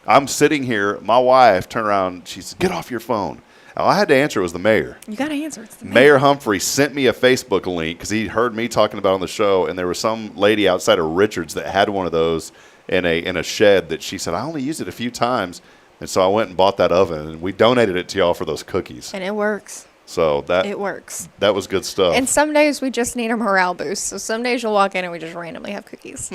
I'm sitting here. My wife turned around. She said, "Get off your phone." I had to answer. It was the mayor. You got to answer. It's the Mayor Humphrey sent me a Facebook link because he heard me talking about it on the show, and there was some lady outside of Richards that had one of those in a shed that she said, "I only used it a few times." And so I went and bought that oven, and we donated it to y'all for those cookies. And it works. So it works. That was good stuff. And some days we just need a morale boost. So some days you'll walk in and we just randomly have cookies.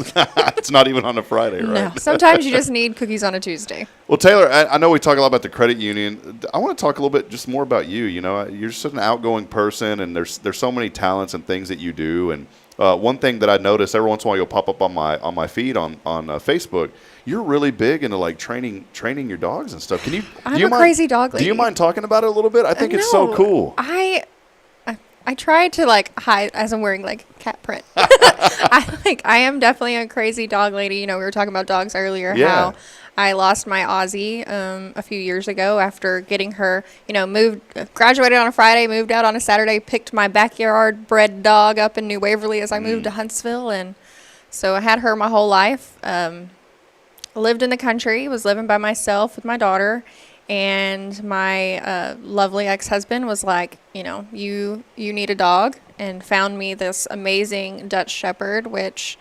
It's not even on a Friday, right? No. Sometimes you just need cookies on a Tuesday. Well, Taylor, I know we talk a lot about the credit union. I want to talk a little bit just more about you. You know, you're such an outgoing person, and there's so many talents and things that you do. And one thing that I notice every once in a while, you'll pop up on my feed on Facebook. You're really big into like training your dogs and stuff. I'm a crazy dog lady. Do you mind talking about it a little bit? I think it's so cool. I tried to like hide as I'm wearing like cat print. I am definitely a crazy dog lady. You know, we were talking about dogs earlier. Yeah. How I lost my Aussie a few years ago after getting her, you know, graduated on a Friday, moved out on a Saturday, picked my backyard bred dog up in New Waverly as I moved to Huntsville. And so I had her my whole life. Lived in the country, was living by myself with my daughter. And my lovely ex-husband was like, you know, you need a dog, and found me this amazing Dutch Shepherd, which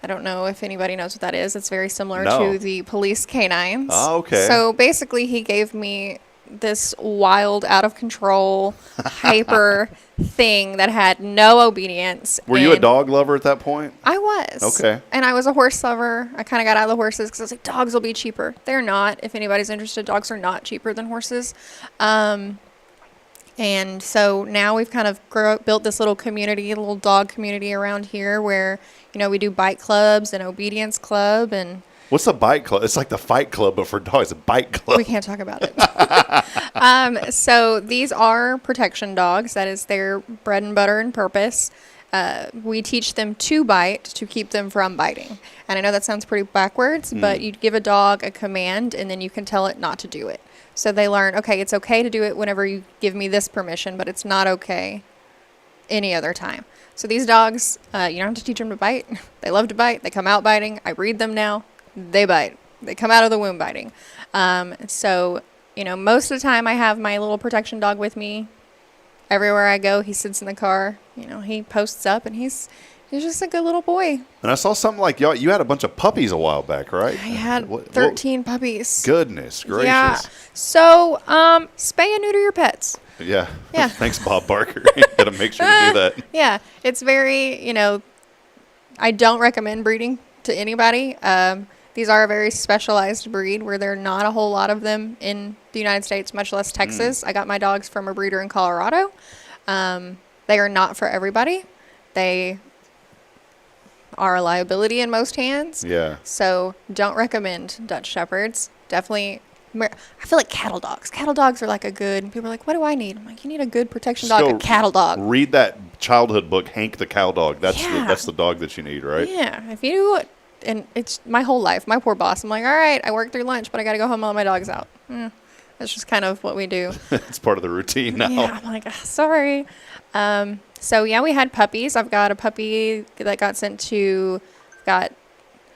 I don't know if anybody knows what that is. It's very similar to the police canines. Oh, okay. So basically he gave me this wild, out of control, hyper thing that had no obedience. Were you a dog lover at that point? I was. Okay. And I was a horse lover. I kind of got out of the horses because I was like, dogs will be cheaper. They're not. If anybody's interested, dogs are not cheaper than horses. And so now we've kind of built this little community, a little dog community around here where, you know, we do bite clubs and obedience club. And what's a bite club? It's like the fight club, but for dogs, a bite club. we can't talk about it. So these are protection dogs. That is their bread and butter and purpose. We teach them to bite to keep them from biting. And I know that sounds pretty backwards, but you give a dog a command and then you can tell it not to do it. So they learn, okay, it's okay to do it whenever you give me this permission, but it's not okay any other time. So these dogs, you don't have to teach them to bite. They love to bite. They come out biting. I breed them now. They bite. They come out of the womb biting. So, you know, most of the time I have my little protection dog with me. Everywhere I go, he sits in the car. You know, he posts up, and he's just a good little boy. And I saw something like you had a bunch of puppies a while back, right? I had 13 puppies. Goodness gracious. Yeah. So, spay and neuter your pets. Yeah. Yeah. Thanks, Bob Barker. Got to make sure to do that. Yeah. It's very, you know, I don't recommend breeding to anybody. These are a very specialized breed where there are not a whole lot of them in the United States, much less Texas. I got my dogs from a breeder in Colorado. They are not for everybody. They are a liability in most hands. Yeah. So don't recommend Dutch Shepherds. Definitely. I feel like cattle dogs. Cattle dogs are like a good, people are like, what do I need? I'm like, you need a good protection dog, a cattle dog. Read that childhood book, Hank the Cow Dog. That's the dog that you need, right? Yeah. If you do it, and it's my whole life, my poor boss. I'm like, all right, I work through lunch, but I got to go home and let my dogs out. That's just kind of what we do. It's part of the routine now. Yeah, I'm like, sorry. So, yeah, we had puppies. I've got a puppy that got sent to, got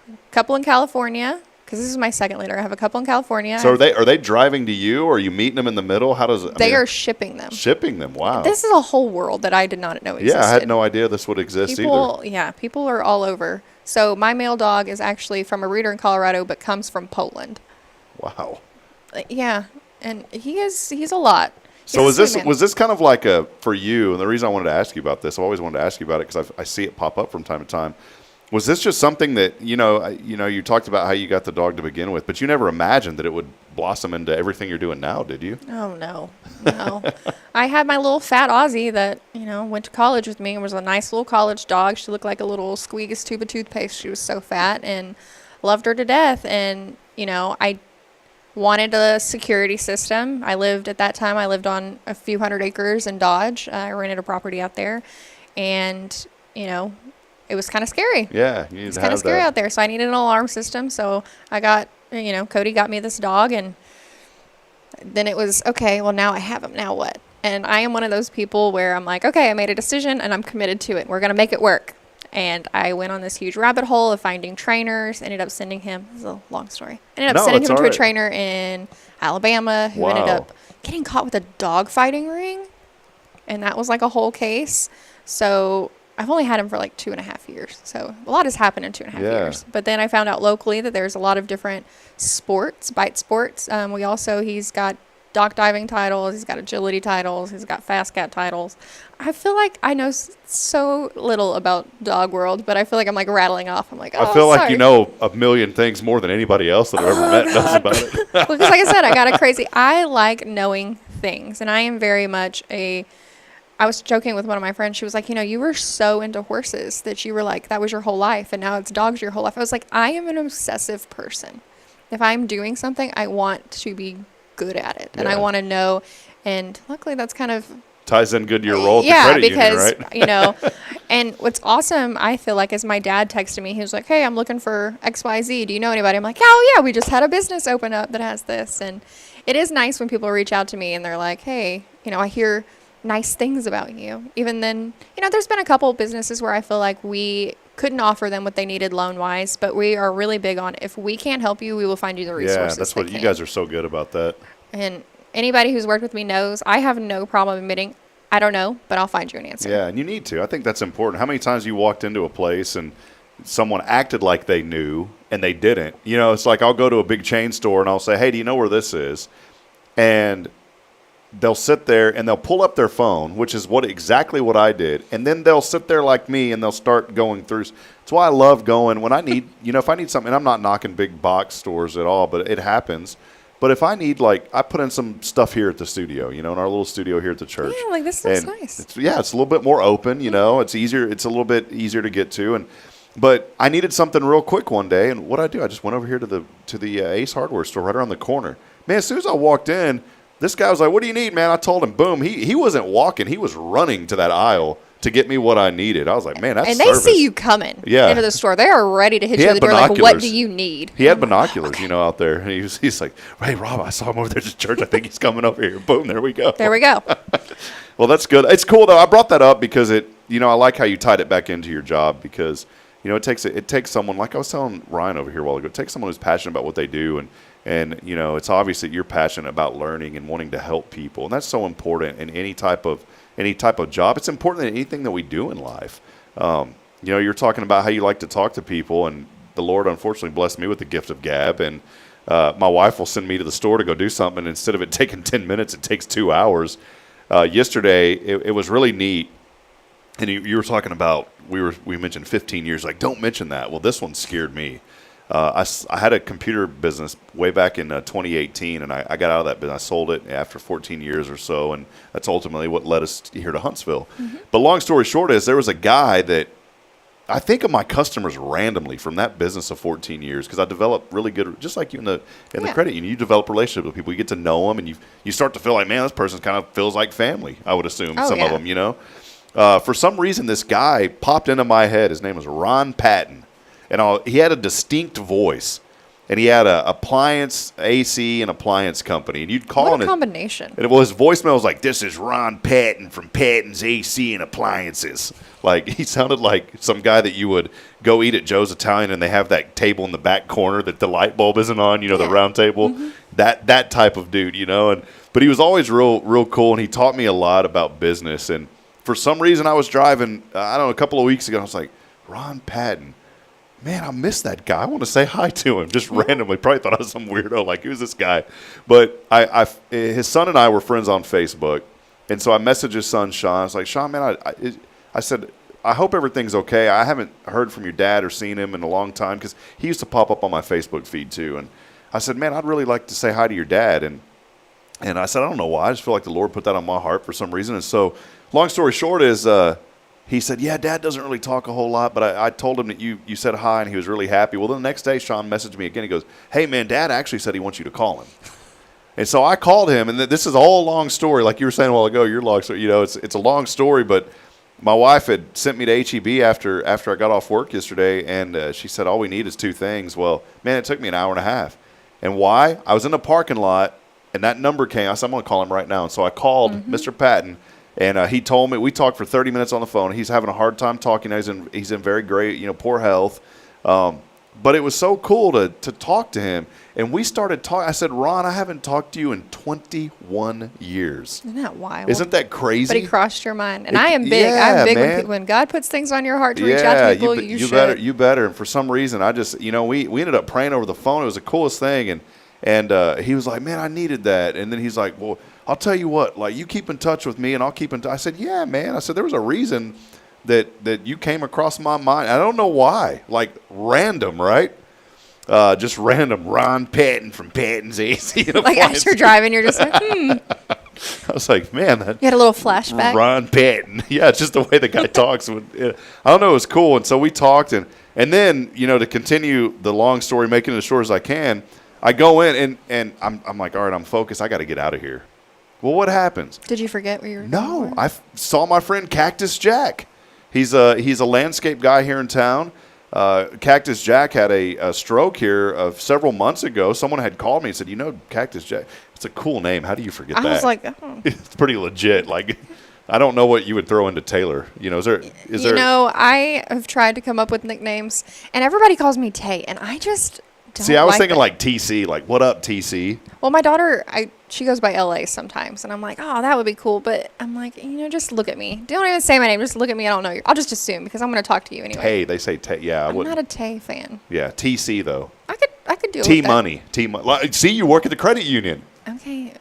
a couple in California, because this is my second litter. I have a couple in California. So are they driving to you, or are you meeting them in the middle? How does it? They are shipping them. Shipping them, wow. This is a whole world that I did not know existed. Yeah, I had no idea this would exist either. Yeah, people are all over. So my male dog is actually from a breeder in Colorado, but comes from Poland. Wow. Yeah, and he's a lot. So was this kind of like for you, and the reason I wanted to ask you about this, I've always wanted to ask you about it because I see it pop up from time to time. Was this just something that, you talked about how you got the dog to begin with, but you never imagined that it would blossom into everything you're doing now, did you? Oh, no. I had my little fat Aussie that, went to college with me and was a nice little college dog. She looked like a little squeakus tube of toothpaste. She was so fat and loved her to death. And, I wanted a security system. At that time, I lived on a few hundred acres in Dodge. I rented a property out there. And, it was kind of scary. Yeah, it was kind of scary out there. So I needed an alarm system. So I got, Cody got me this dog, and then it was, okay, well, now I have him. Now what? And I am one of those people where I'm like, okay, I made a decision and I'm committed to it. We're going to make it work. And I went on this huge rabbit hole of finding trainers, ended up sending him, this is a long story, ended up sending him to a trainer in Alabama who ended up getting caught with a dog fighting ring. And that was like a whole case. So I've only had him for like 2.5 years. So a lot has happened in 2.5 years. But then I found out locally that there's a lot of different sports, bite sports. He's got dock diving titles. He's got agility titles. He's got fast cat titles. I feel like I know so little about dog world, but I feel like I'm like rattling off. I'm like, oh, I feel like sorry. you know a million things more than anybody else that I've ever met knows about it. Because like I said, I like knowing things, and I am very much I was joking with one of my friends. She was like, you were so into horses that you were like, that was your whole life, and now it's dogs your whole life. I was like, I am an obsessive person. If I'm doing something, I want to be good at it, and I want to know. And luckily, that's kind of ties in good to your role at the credit union, right? because and what's awesome, I feel like, is my dad texted me. He was like, "Hey, I'm looking for XYZ. Do you know anybody?" I'm like, "Oh yeah, we just had a business open up that has this." And it is nice when people reach out to me and they're like, "Hey, I hear nice things about you." Even then, there's been a couple of businesses where I feel like we couldn't offer them what they needed loan-wise, but we are really big on, if we can't help you, we will find you the resources. Yeah, that's what you guys are so good about that. And anybody who's worked with me knows I have no problem admitting, I don't know, but I'll find you an answer. Yeah, and you need to. I think that's important. How many times you walked into a place and someone acted like they knew and they didn't? It's like I'll go to a big chain store and I'll say, "Hey, do you know where this is?" And they'll sit there and they'll pull up their phone, which is exactly what I did. And then they'll sit there like me and they'll start going through. That's why I love going when I need, if I need something, and I'm not knocking big box stores at all, but it happens. But if I need, I put in some stuff here at the studio, in our little studio here at the church. Yeah, this stuff's nice. It's a little bit more open, It's easier. It's a little bit easier to get to. But I needed something real quick one day, and what I do, I just went over here to the Ace Hardware store right around the corner. Man, as soon as I walked in, this guy was like, "What do you need, man?" I told him, boom. He wasn't walking. He was running to that aisle to get me what I needed. I was like, man, that's And service. they see you coming into the store. They are ready to hit you at the door like, what do you need? He had binoculars, out there. And he's like, "Hey, Rob, I saw him over there at the church. I think he's coming over here." Boom, there we go. There we go. Well, that's good. It's cool, though. I brought that up because I like how you tied it back into your job because, it takes someone, like I was telling Ryan over here a while ago, it takes someone who's passionate about what they do and it's obvious that you're passionate about learning and wanting to help people, and that's so important in any type of job. It's important in anything that we do in life. You're talking about how you like to talk to people, and the Lord unfortunately blessed me with the gift of gab. And my wife will send me to the store to go do something, and instead of it taking 10 minutes, it takes 2 hours. Yesterday, it was really neat. And you were talking about we mentioned 15 years. Like, don't mention that. Well, this one scared me. I had a computer business way back in 2018, and I got out of that business. I sold it after 14 years or so, and that's ultimately what led us here to Huntsville. Mm-hmm. But long story short is there was a guy that I think of my customers randomly from that business of 14 years because I developed really good, just like you in the credit union, you develop relationships with people. You get to know them, and you start to feel like, man, this person kind of feels like family, I would assume, of them, For some reason, this guy popped into my head. His name was Ron Patton. And he had a distinct voice, and he had a appliance AC and appliance company, and you'd call what a combination. And his voicemail was like, "This is Ron Patton from Patton's AC and Appliances." Like he sounded like some guy that you would go eat at Joe's Italian, and they have that table in the back corner that the light bulb isn't on, the round table. Mm-hmm. That type of dude, But he was always real cool, and he taught me a lot about business. And for some reason, I was driving, a couple of weeks ago, and I was like, Ron Patton. Man, I miss that guy. I want to say hi to him just randomly. Probably thought I was some weirdo, like, who's this guy? But his son and I were friends on Facebook, and so I messaged his son, Sean. I was like, Sean, man, I said, I hope everything's okay. I haven't heard from your dad or seen him in a long time because he used to pop up on my Facebook feed too. And I said, man, I'd really like to say hi to your dad. And I said, I don't know why. I just feel like the Lord put that on my heart for some reason. And so long story short is he said, yeah, Dad doesn't really talk a whole lot, but I told him that you said hi, and he was really happy. Well, then the next day, Sean messaged me again. He goes, hey, man, Dad actually said he wants you to call him. And so I called him, and this is a whole long story. Like you were saying a while ago, your long story, it's a long story, but my wife had sent me to HEB after I got off work yesterday, and she said, all we need is 2 things. Well, man, it took me an hour and a half. And why? I was in the parking lot, and that number came. I said, I'm going to call him right now. And so I called Mr. Patton. And he told me, we talked for 30 minutes on the phone. He's having a hard time talking. He's in very great, poor health. But it was so cool to talk to him. And we started talking. I said, Ron, I haven't talked to you in 21 years. Isn't that wild? Isn't that crazy? But he crossed your mind. And I am big. I'm big when God puts things on your heart to reach out to people, you should. You better. And for some reason, I just, we ended up praying over the phone. It was the coolest thing. And he was like, man, I needed that. And then he's like, well, I'll tell you what, like, you keep in touch with me and I'll keep in touch. I said, yeah, man. I said, there was a reason that you came across my mind. I don't know why. Like, random, right? Just random. Ron Patton from Patton's AC. Like, as you're driving, you're just like, I was like, man. You had a little flashback? Ron Patton. Yeah, it's just the way the guy talks. I don't know. It was cool. And so we talked. And then, to continue the long story, making it as short as I can, I go in, and I'm like, all right, I'm focused. I got to get out of here. Well, what happens? Did you forget where you were going? No. I saw my friend Cactus Jack. He's a landscape guy here in town. Cactus Jack had a stroke here several months ago. Someone had called me and said, Cactus Jack. It's a cool name. How do you forget that? I was like, oh. It's pretty legit. Like, I don't know what you would throw into Taylor. Is there? I have tried to come up with nicknames, and everybody calls me Tay, and I just don't. See, I was thinking that. like TC, like, what up, TC? Well, my daughter, she goes by LA sometimes, and I'm like, oh, that would be cool. But I'm like, just look at me. Don't even say my name. Just look at me. I don't know you. I'll just assume because I'm going to talk to you anyway. Tay, they say Tay. Yeah, I'm not a Tay fan. Yeah, TC though. I could deal with that. T-Money. Like, see, you work at the credit union. Okay.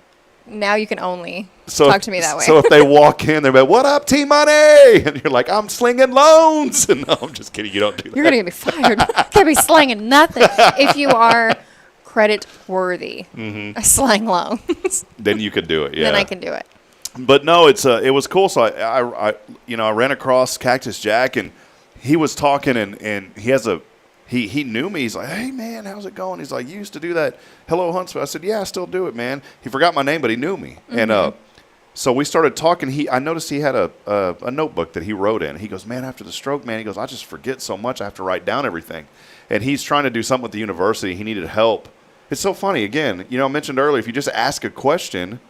Now you can only talk to me that way. So if they walk in, they're like, what up, T-Money? And you're like, I'm slinging loans. And no, I'm just kidding. You don't do that. You're going to get me fired. Can't be slanging nothing. If you are credit worthy, slang loans. Then you could do it, yeah. Then I can do it. But no, it was cool. So I ran across Cactus Jack, and he was talking, and he has he knew me. He's like, hey, man, how's it going? He's like, you used to do that Hello Huntsville. I said, yeah, I still do it, man. He forgot my name, but he knew me. And so we started talking. I noticed he had a notebook that he wrote in. He goes, man, after the stroke, man, he goes, I just forget so much. I have to write down everything. And he's trying to do something with the university. He needed help. It's so funny. Again, I mentioned earlier, if you just ask a question,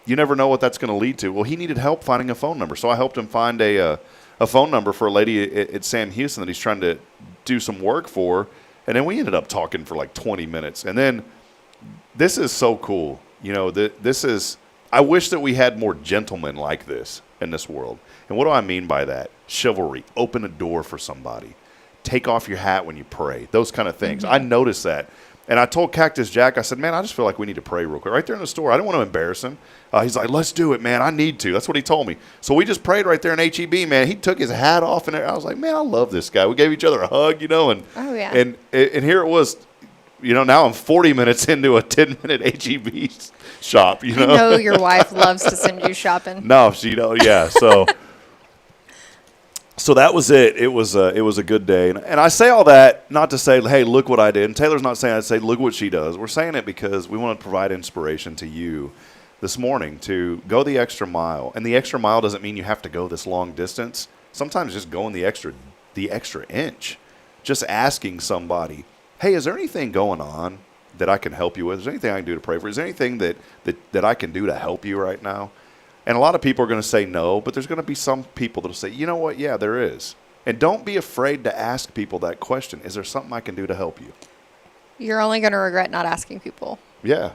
you never know what that's going to lead to. Well, he needed help finding a phone number. So I helped him find a phone number for a lady at Sam Houston that he's trying to do some work for. And then we ended up talking for like 20 minutes. And then this is so cool. I wish that we had more gentlemen like this in this world. And what do I mean by that? Chivalry. Open a door for somebody. Take off your hat when you pray. Those kind of things. I noticed that. And I told Cactus Jack, I said, man, I just feel like we need to pray real quick. Right there in the store. I didn't want to embarrass him. He's like, let's do it, man. I need to. That's what he told me. So we just prayed right there in HEB, man. He took his hat off, and I was like, man, I love this guy. We gave each other a hug, and oh, yeah. And here it was, now I'm 40 minutes into a 10-minute HEB shop, I know your wife loves to send you shopping. No, yeah. So that was it. It was a good day. And I say all that not to say, hey, look what I did. And Taylor's not saying I'd say, look what she does. We're saying it because we want to provide inspiration to you this morning to go the extra mile. And the extra mile doesn't mean you have to go this long distance. Sometimes just going the extra inch. Just asking somebody, hey, is there anything going on that I can help you with? Is there anything I can do to pray for? Is there anything that I can do to help you right now? And a lot of people are going to say no, but there's going to be some people that will say, you know what? Yeah, there is. And don't be afraid to ask people that question. Is there something I can do to help you? You're only going to regret not asking people. Yeah.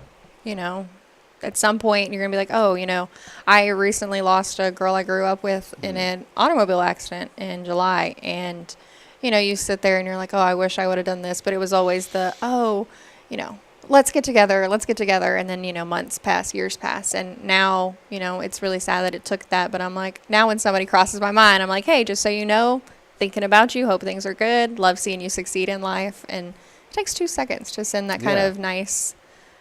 At some point, you're going to be like, oh, I recently lost a girl I grew up with in an automobile accident in July. And, you sit there and you're like, oh, I wish I would have done this. But it was always let's get together. And then, months pass, years pass. And now, it's really sad that it took that. But I'm like, now when somebody crosses my mind, I'm like, hey, just so you know, thinking about you, hope things are good, love seeing you succeed in life. And it takes 2 seconds to send that kind of nice,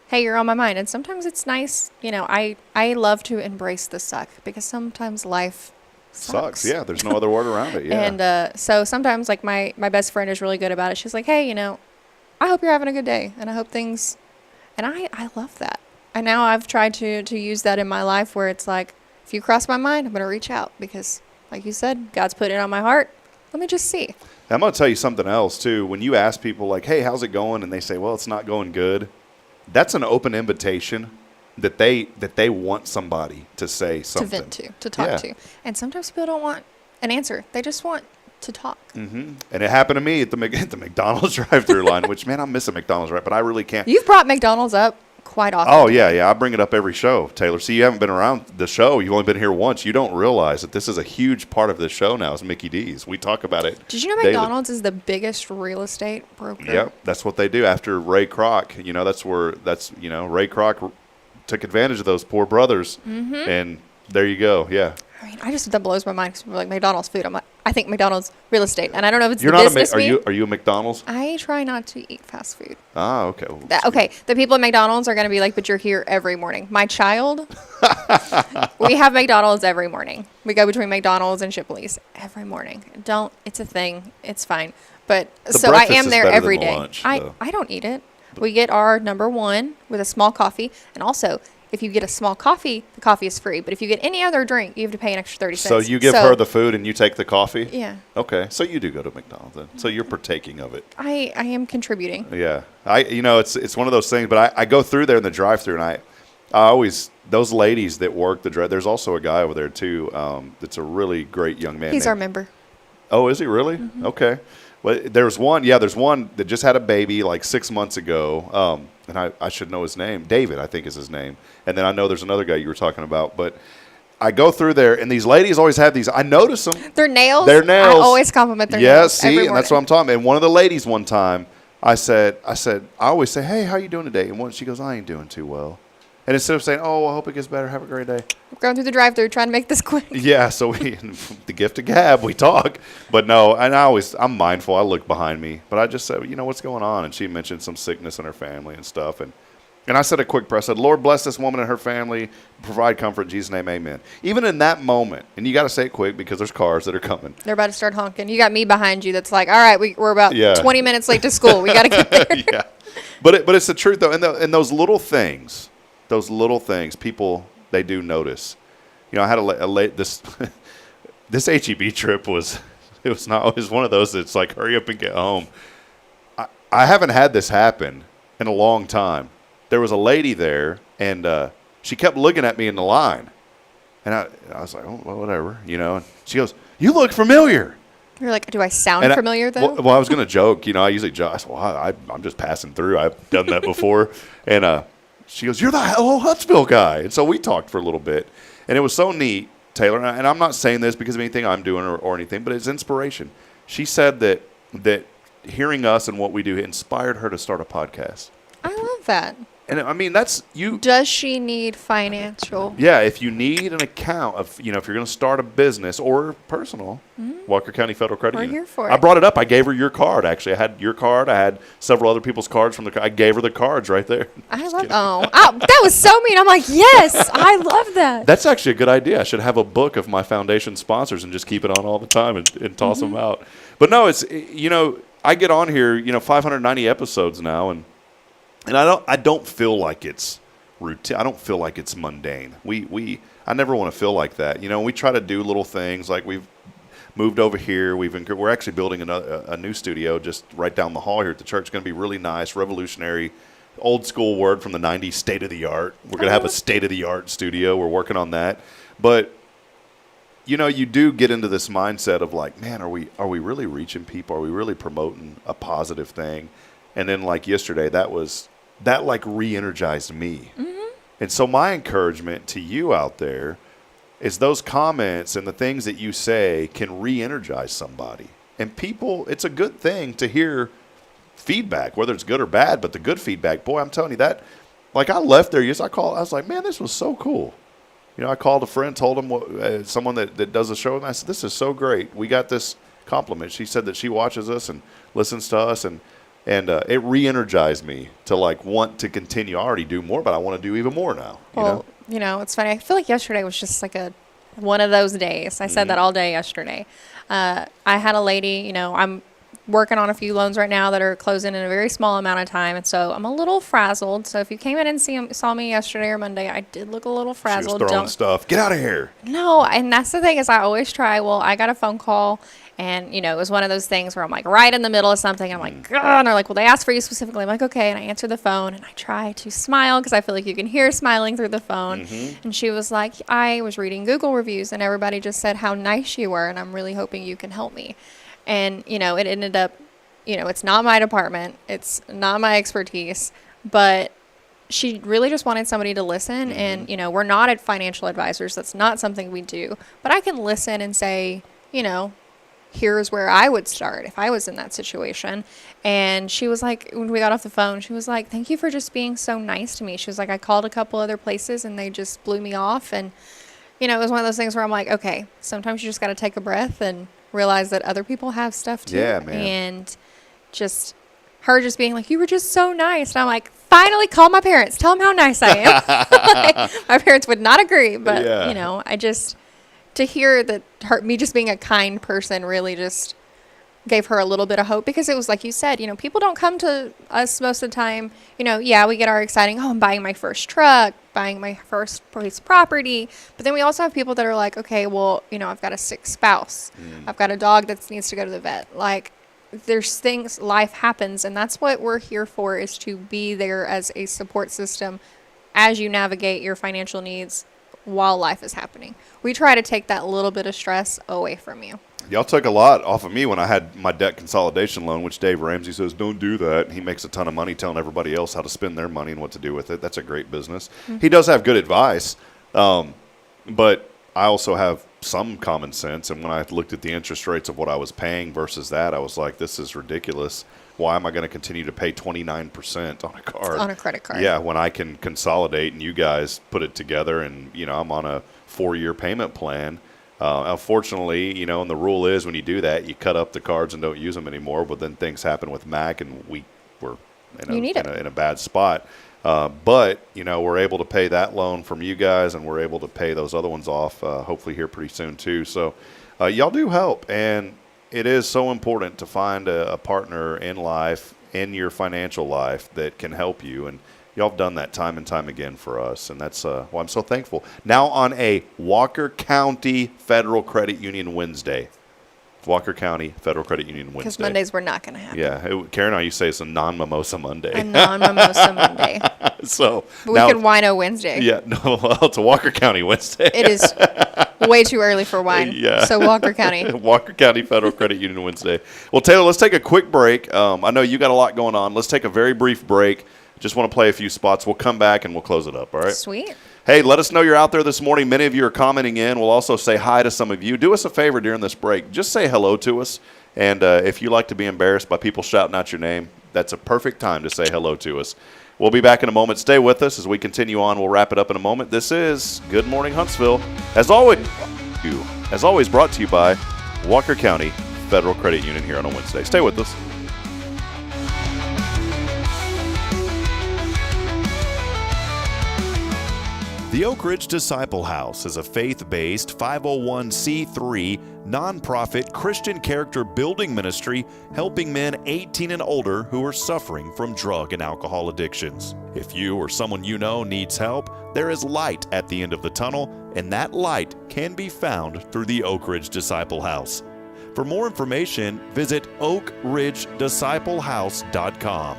hey, you're on my mind. And sometimes it's nice, I love to embrace the suck because sometimes life sucks. Yeah, there's no other word around it. Yeah. And so sometimes, like, my best friend is really good about it. She's like, hey, I hope you're having a good day, and I hope things, and I love that. And now I've tried to use that in my life where it's like, if you cross my mind, I'm going to reach out because, like you said, God's put it on my heart. Let me just see. I'm going to tell you something else, too. When you ask people, like, hey, how's it going? And they say, well, it's not going good. That's an open invitation that they want somebody to say something. To vent to talk to. And sometimes people don't want an answer. They just want to talk. Mm-hmm. And it happened to me at the McDonald's drive-thru line, which, man, I'm missing McDonald's, right? But I really can't. You've brought McDonald's up quite often. Oh, yeah. I bring it up every show, Taylor. See, you haven't been around the show. You've only been here once. You don't realize that this is a huge part of the show now is Mickey D's. We talk about it Did you know daily. McDonald's is the biggest real estate broker? Yep, that's what they do after Ray Kroc. Ray Kroc took advantage of those poor brothers, and there you go. Yeah. I mean, that blows my mind because like McDonald's food. I think McDonald's real estate, and I don't know if it's You're the not business me. Are you a McDonald's? I try not to eat fast food. Ah, okay. Okay, the people at McDonald's are going to be like, but you're here every morning. My child, we have McDonald's every morning. We go between McDonald's and Shipley's every morning. It's a thing. It's fine. But so I am there every day. I don't eat it. We get our number one with a small coffee, and also if you get a small coffee, the coffee is free. But if you get any other drink, you have to pay an extra 30 cents. So you give her the food and you take the coffee? Yeah. Okay. So you do go to McDonald's then. So you're partaking of it. I am contributing. Yeah. It's one of those things, but I go through there in the drive-thru, and I always, those ladies that work the drive, there's also a guy over there too that's a really great young man. He's our member. Oh, is he really? Mm-hmm. Okay. Well, there's one that just had a baby like 6 months ago. And I should know his name. David, I think is his name. And then I know there's another guy you were talking about. But I go through there, and these ladies always have these. I notice them. Their nails? I always compliment their nails. Yeah, see, and that's what I'm talking about. And one of the ladies one time, I always say, hey, how you doing today? And she goes, I ain't doing too well. And instead of saying, oh, I hope it gets better, have a great day. We're going through the drive-thru trying to make this quick. Yeah, so the gift of gab, we talk. But no, and I'm mindful. I look behind me. But I just said, what's going on? And she mentioned some sickness in her family and stuff. And I said a quick prayer. I said, Lord, bless this woman and her family. Provide comfort in Jesus' name, amen. Even in that moment, and you got to say it quick because there's cars that are coming. They're about to start honking. You got me behind you that's like, all right, we're about 20 minutes late to school. We got to get there. Yeah. But it's the truth, though. And those little things, people, they do notice. I had this HEB trip was one of those that's like, hurry up and get home. I haven't had this happen in a long time. There was a lady there, and she kept looking at me in the line. And I was like, oh, well, whatever, And she goes, you look familiar. You're like, do I sound familiar, though? Well, I was going to joke. I usually joke. I said, well, I'm just passing through. I've done that before. And she goes, you're the Hello Huntsville guy. And so we talked for a little bit. And it was so neat, Taylor. And I'm not saying this because of anything I'm doing or anything, but it's inspiration. She said that hearing us and what we do inspired her to start a podcast. I love that. And I mean, that's you. Does she need financial? Yeah, if you need an account of, if you're going to start a business or personal, Walker County Federal Credit Union. We're here for it. I brought it up. I gave her your card, actually. I had your card. I had several other people's cards from I gave her the cards right there. I love that was so mean. I'm like, yes, I love that. That's actually a good idea. I should have a book of my foundation sponsors and just keep it on all the time and toss them out. But no, it's, I get on here, 590 episodes now, and I don't feel like it's routine. I don't feel like it's mundane. I never want to feel like that. We try to do little things like we've moved over here. We're actually building a new studio just right down the hall here at the church. It's going to be really nice, revolutionary, old school word from the 90s, state of the art. We're going to have a state of the art studio. We're working on that. But you do get into this mindset of like, man, are we really reaching people? Are we really promoting a positive thing? And then like yesterday, that like re-energized me. Mm-hmm. And so my encouragement to you out there is those comments and the things that you say can re-energize somebody. And people, it's a good thing to hear feedback, whether it's good or bad, but the good feedback, boy, I'm telling you that, like I left there, I was like, man, this was so cool. I called a friend, told him someone that does the show, and I said, this is so great. We got this compliment. She said that she watches us and listens to us, and it re-energized me to like want to continue. I already do more, but I want to do even more now. Well, it's funny. I feel like yesterday was just like one of those days. I said that all day yesterday. I had a lady, I'm working on a few loans right now that are closing in a very small amount of time. And so I'm a little frazzled. So if you came in and saw me yesterday or Monday, I did look a little frazzled. She was throwing stuff. Get out of here. No, and that's the thing is I always try. Well, I got a phone call. And, it was one of those things where I'm like right in the middle of something. I'm like, ugh, and they're like, well, they asked for you specifically. I'm like, okay. And I answer the phone and I try to smile because I feel like you can hear smiling through the phone. Mm-hmm. And she was like, I was reading Google reviews and everybody just said how nice you were. And I'm really hoping you can help me. And, it ended up, it's not my department. It's not my expertise. But she really just wanted somebody to listen. And, you know, we're not financial advisors. That's not something we do. But I can listen and say, you know, here's where I would start if I was in that situation. And she was like, when we got off the phone, she was like, thank you for just being so nice to me. She was like, I called a couple other places and they just blew me off. And, you know, it was one of those things where I'm like, okay, sometimes you just got to take a breath and realize that other people have stuff too. Yeah, man. And just her just being like, you were just so nice. And I'm like, finally call my parents. Tell them how nice I am. Like, my parents would not agree, but, you know, I just, to hear that me just being a kind person really just gave her a little bit of hope, because it was like you said, you know, people don't come to us most of the time. You know, yeah, we get our exciting, oh, I'm buying my first truck, buying my first piece of property. But then we also have people that are like, okay, well, you know, I've got a sick spouse. I've got a dog that needs to go to the vet. Like, there's things, life happens, and that's what we're here for, is to be there as a support system as you navigate your financial needs while life is happening. We try to take that little bit of stress away from you. Y'all took a lot off of me when I had my debt consolidation loan, which Dave Ramsey says, don't do that. He makes a ton of money telling everybody else how to spend their money and what to do with it. That's a great business. He does have good advice, but I also have some common sense. And when I looked at the interest rates of what I was paying versus that, I was like, this is ridiculous. Why am I going to continue to pay 29% on a card? On a credit card. Yeah, when I can consolidate and you guys put it together, and, you know, I'm on a 4-year payment plan. Unfortunately, you know, and the rule is when you do that, you cut up the cards and don't use them anymore. But then things happen with Mac, and we were in a bad spot. But, you know, we're able to pay that loan from you guys, and we're able to pay those other ones off hopefully here pretty soon too. So y'all do help, and it is so important to find a partner in life, in your financial life, that can help you. And y'all have done that time and time again for us, and that's why I'm so thankful. Now on a Walker County Federal Credit Union Wednesday. Walker County Federal Credit Union Wednesday. Because Mondays we're not going to have. Yeah. Karen, I used to say it's a non-mimosa Monday. A non-mimosa Monday. So but we can wino Wednesday. Yeah. No, well, it's a Walker County Wednesday. It is way too early for wine. Yeah. So Walker County. Walker County Federal Credit Union Wednesday. Well, Taylor, let's take a quick break. I know you got a lot going on. Let's take a very brief break. Just want to play a few spots. We'll come back and we'll close it up, all right? Sweet. Hey, let us know you're out there this morning. Many of you are commenting in. We'll also say hi to some of you. Do us a favor during this break. Just say hello to us. And if you like to be embarrassed by people shouting out your name, that's a perfect time to say hello to us. We'll be back in a moment. Stay with us as we continue on. We'll wrap it up in a moment. This is Good Morning Huntsville. As always, brought to you by Walker County Federal Credit Union here on a Wednesday. Stay with us. The Oak Ridge Disciple House is a faith-based 501c3 nonprofit Christian character building ministry helping men 18 and older who are suffering from drug and alcohol addictions. If you or someone you know needs help, there is light at the end of the tunnel, and that light can be found through the Oak Ridge Disciple House. For more information, visit oakridgedisciplehouse.com.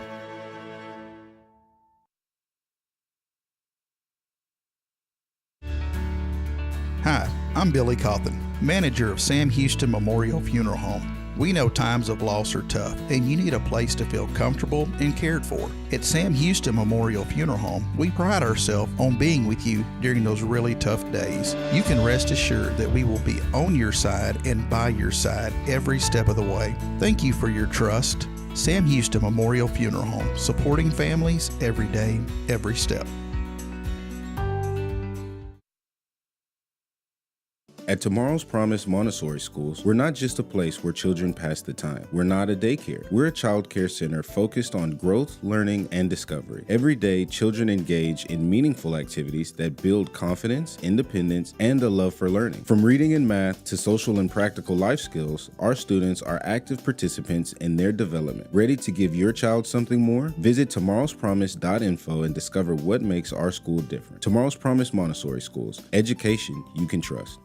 Hi, I'm Billy Cawthon, manager of Sam Houston Memorial Funeral Home. We know times of loss are tough, and you need a place to feel comfortable and cared for. At Sam Houston Memorial Funeral Home, we pride ourselves on being with you during those really tough days. You can rest assured that we will be on your side and by your side every step of the way. Thank you for your trust. Sam Houston Memorial Funeral Home, supporting families every day, every step. At Tomorrow's Promise Montessori Schools, we're not just a place where children pass the time. We're not a daycare. We're a child care center focused on growth, learning, and discovery. Every day, children engage in meaningful activities that build confidence, independence, and a love for learning. From reading and math to social and practical life skills, our students are active participants in their development. Ready to give your child something more? Visit tomorrowspromise.info and discover what makes our school different. Tomorrow's Promise Montessori Schools. Education you can trust.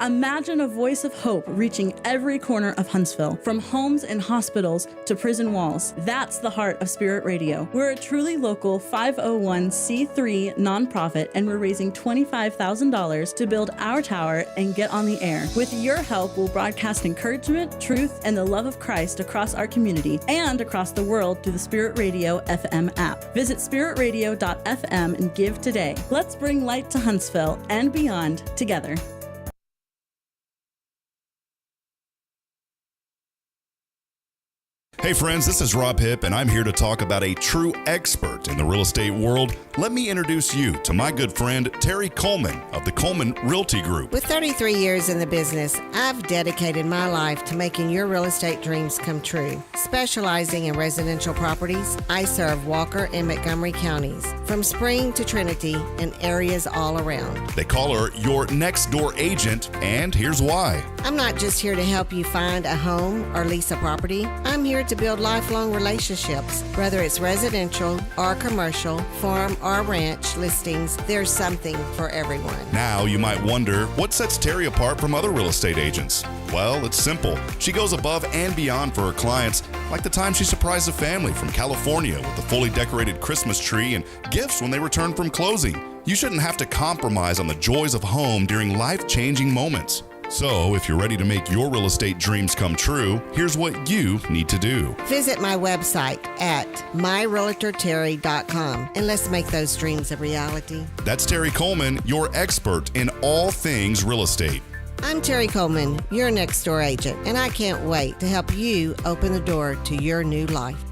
Imagine a voice of hope reaching every corner of Huntsville, from homes and hospitals to prison walls. That's the heart of Spirit Radio. We're a truly local 501c3 nonprofit, and we're raising $25,000 to build our tower and get on the air. With your help, we'll broadcast encouragement, truth, and the love of Christ across our community and across the world through the Spirit Radio FM app. Visit spiritradio.fm and give today. Let's bring light to Huntsville and beyond together. Hey friends, this is Rob Hipp, and I'm here to talk about a true expert in the real estate world. Let me introduce you to my good friend, Terry Coleman of the Coleman Realty Group. With 33 years in the business, I've dedicated my life to making your real estate dreams come true. Specializing in residential properties, I serve Walker and Montgomery counties, from Spring to Trinity and areas all around. They call her your next door agent, and here's why. I'm not just here to help you find a home or lease a property. I'm here to build lifelong relationships. Whether it's residential or commercial, farm or ranch listings, there's something for everyone. Now you might wonder, what sets Terry apart from other real estate agents? Well, it's simple. She goes above and beyond for her clients, like the time she surprised a family from California with a fully decorated Christmas tree and gifts when they returned from closing. You shouldn't have to compromise on the joys of home during life-changing moments. So, if you're ready to make your real estate dreams come true, here's what you need to do. Visit my website at myrealtorterry.com and let's make those dreams a reality. That's Terry Coleman, your expert in all things real estate. I'm Terry Coleman, your next door agent, and I can't wait to help you open the door to your new life.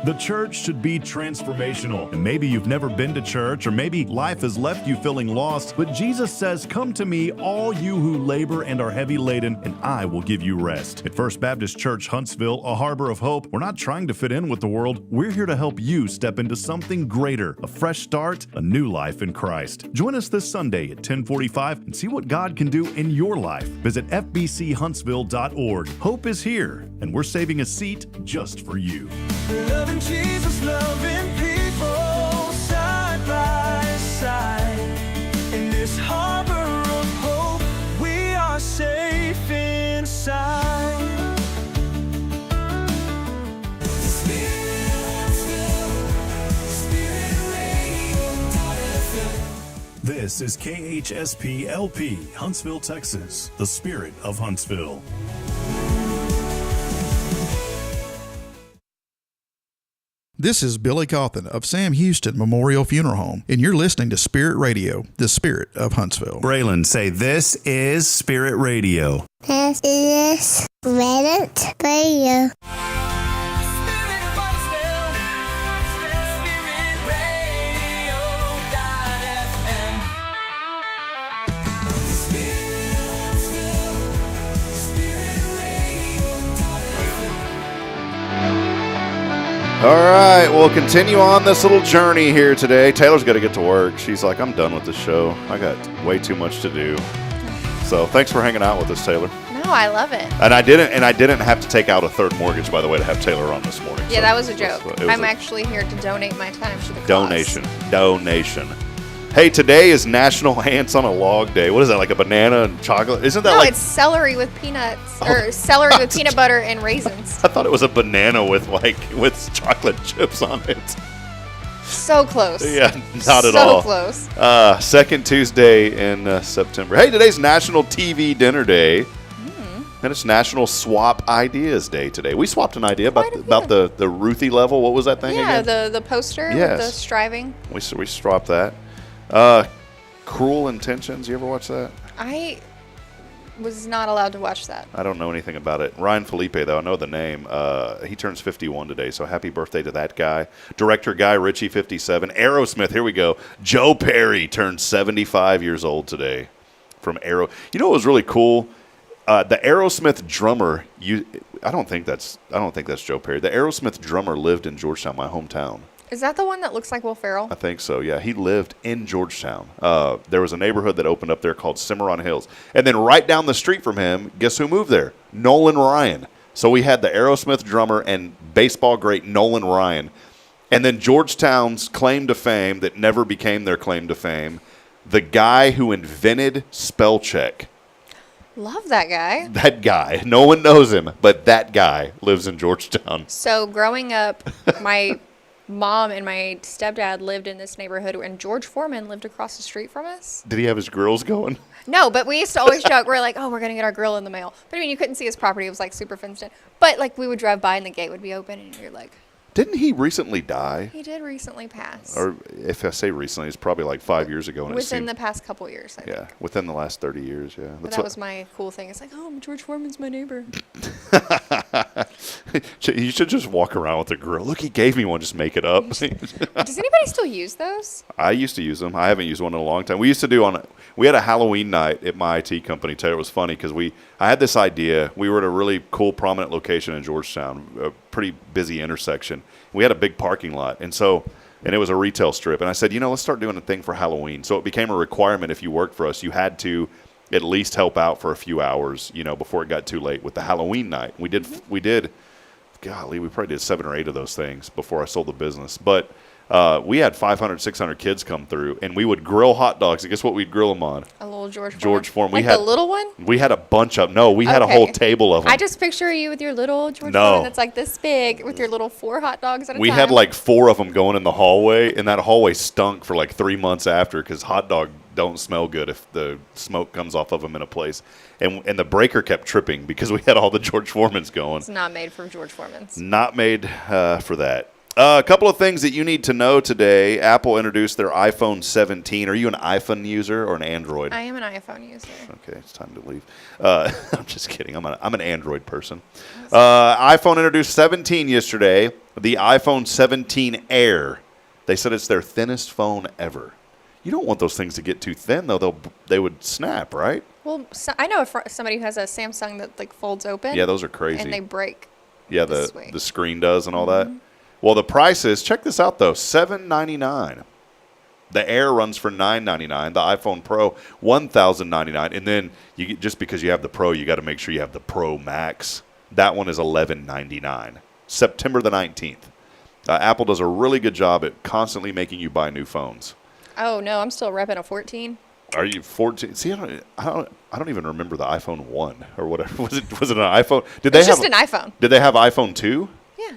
The church should be transformational. And maybe you've never been to church, or maybe life has left you feeling lost, but Jesus says, "Come to me, all you who labor and are heavy laden, and I will give you rest." At First Baptist Church, Huntsville, a harbor of hope, we're not trying to fit in with the world. We're here to help you step into something greater, a fresh start, a new life in Christ. Join us this Sunday at 10:45 and see what God can do in your life. Visit fbchuntsville.org. Hope is here, and we're saving a seat just for you. Loving Jesus, loving people side by side. In this harbor of hope, we are safe inside. This is KHSP LP, Huntsville, Texas, the Spirit of Huntsville. This is Billy Cawthon of Sam Houston Memorial Funeral Home, and you're listening to Spirit Radio, the Spirit of Huntsville. Braylon, say, this is Spirit Radio. This is Spirit Radio. All right, we'll continue on this little journey here today. Taylor's got to get to work. She's like, I'm done with the show. I got way too much to do. So thanks for hanging out with us, Taylor. No, I love it. And I didn't have to take out a third mortgage, by the way, to have Taylor on this morning. Yeah, so that was a joke. I'm actually here to donate my time to the cause. Donation. Hey, today is National Ants on a Log Day. What is that, like a banana and chocolate? Isn't that it's celery with peanuts, or celery with peanut butter and raisins. I thought it was a banana with chocolate chips on it. So close. Yeah, not at all. So close. Second Tuesday in September. Hey, today's National TV Dinner Day. And it's National Swap Ideas Day today. We swapped an idea about the Ruthie level. What was that thing again? Yeah, the poster with the striving. We swapped that. Cruel Intentions. You ever watch that? I was not allowed to watch that. I don't know anything about it. Ryan Felipe, though, I know the name. He turns 51 today, so happy birthday to that guy. Director Guy Ritchie, 57. Aerosmith, here we go. Joe Perry turned 75 years old today from Aero. You know what was really cool? The Aerosmith drummer, I don't think that's Joe Perry. The Aerosmith drummer lived in Georgetown, my hometown. Is that the one that looks like Will Ferrell? I think so, yeah. He lived in Georgetown. There was a neighborhood that opened up there called Cimarron Hills. And then right down the street from him, guess who moved there? Nolan Ryan. So we had the Aerosmith drummer and baseball great Nolan Ryan. And then Georgetown's claim to fame that never became their claim to fame The guy who invented spell check. Love that guy. That guy. No one knows him, but that guy lives in Georgetown. So growing up, my mom and my stepdad lived in this neighborhood, and George Foreman lived across the street from us. Did he have his grills going? No, but we used to always joke. We're like, oh, we're going to get our grill in the mail. But I mean, you couldn't see his property. It was like super fenced in. But like we would drive by and the gate would be open and you're like. Didn't he recently die? He did recently pass. Or if I say recently, it's probably like 5 years ago. And Within the past couple years, I think. Within the last 30 years, yeah. But that was my cool thing. It's like, oh, George Foreman's my neighbor. You should just walk around with a grill. Look, he gave me one. Just make it up. Does anybody still use those? I used to use them. I haven't used one in a long time. We used to do we had a Halloween night at my IT company. Taylor, it was funny because I had this idea. We were at a really cool, prominent location in Georgetown, a pretty busy intersection. We had a big parking lot, and it was a retail strip. And I said, let's start doing a thing for Halloween. So it became a requirement if you worked for us, you had to at least help out for a few hours, before it got too late with the Halloween night. We did, golly, we probably did 7 or 8 of those things before I sold the business. But we had 500, 600 kids come through, and we would grill hot dogs. And guess what we'd grill them on? A little George Foreman. Like the little one? We had a bunch of we had a whole table of them. I just picture you with your little George Foreman that's like this big with your little 4 hot dogs at a time. We had like 4 of them going in the hallway, and that hallway stunk for like 3 months after because hot dog don't smell good if the smoke comes off of them in a place. And the breaker kept tripping because we had all the George Foremans going. It's not made for George Foreman's. Not made for that. A couple of things that you need to know today. Apple introduced their iPhone 17. Are you an iPhone user or an Android? I am an iPhone user. Okay, it's time to leave. I'm just kidding. I'm an Android person. iPhone introduced 17 yesterday, the iPhone 17 Air. They said it's their thinnest phone ever. You don't want those things to get too thin, though. They would snap, right? Well, I know somebody who has a Samsung that like folds open. Yeah, those are crazy. And they break. Yeah, the screen does and all that. Well, the price is, check this out, though, $799. The Air runs for $999. The iPhone Pro, $1,099. And then just because you have the Pro, you got to make sure you have the Pro Max. That one is $1,199. September the 19th. Apple does a really good job at constantly making you buy new phones. Oh, no, I'm still repping a 14. Are you 14? See, I don't even remember the iPhone 1 or whatever. Was it an iPhone? It's just an iPhone. Did they have iPhone 2? Yeah.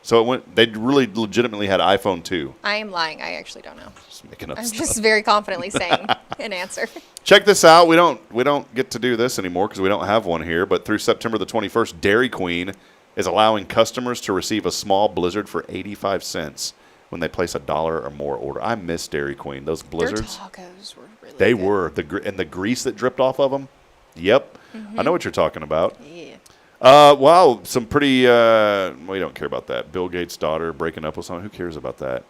So they really legitimately had iPhone 2. I am lying. I actually don't know. Just making up I'm stuff. just very confidently saying an answer. Check this out. We don't get to do this anymore because we don't have one here. But through September the 21st, Dairy Queen is allowing customers to receive a small blizzard for 85 cents when they place $1 or more order. I miss Dairy Queen. Those blizzards. Their tacos were really They good. were. And the grease that dripped off of them. Yep. I know what you're talking about. Yeah. Wow, some pretty, we don't care about that. Bill Gates' daughter breaking up with someone. Who cares about that?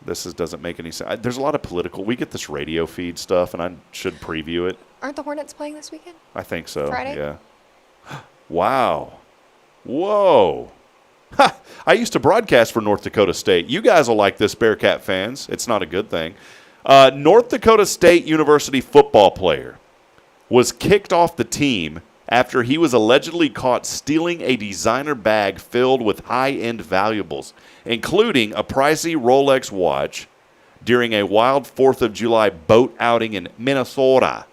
Doesn't make any sense. There's a lot of political. We get this radio feed stuff, and I should preview it. Aren't the Hornets playing this weekend? I think so. Friday? Yeah. Wow. Whoa. Ha! I used to broadcast for North Dakota State. You guys will like this, Bearcat fans. It's not a good thing. North Dakota State University football player was kicked off the team after he was allegedly caught stealing a designer bag filled with high-end valuables, including a pricey Rolex watch, during a wild 4th of July boat outing in Minnesota.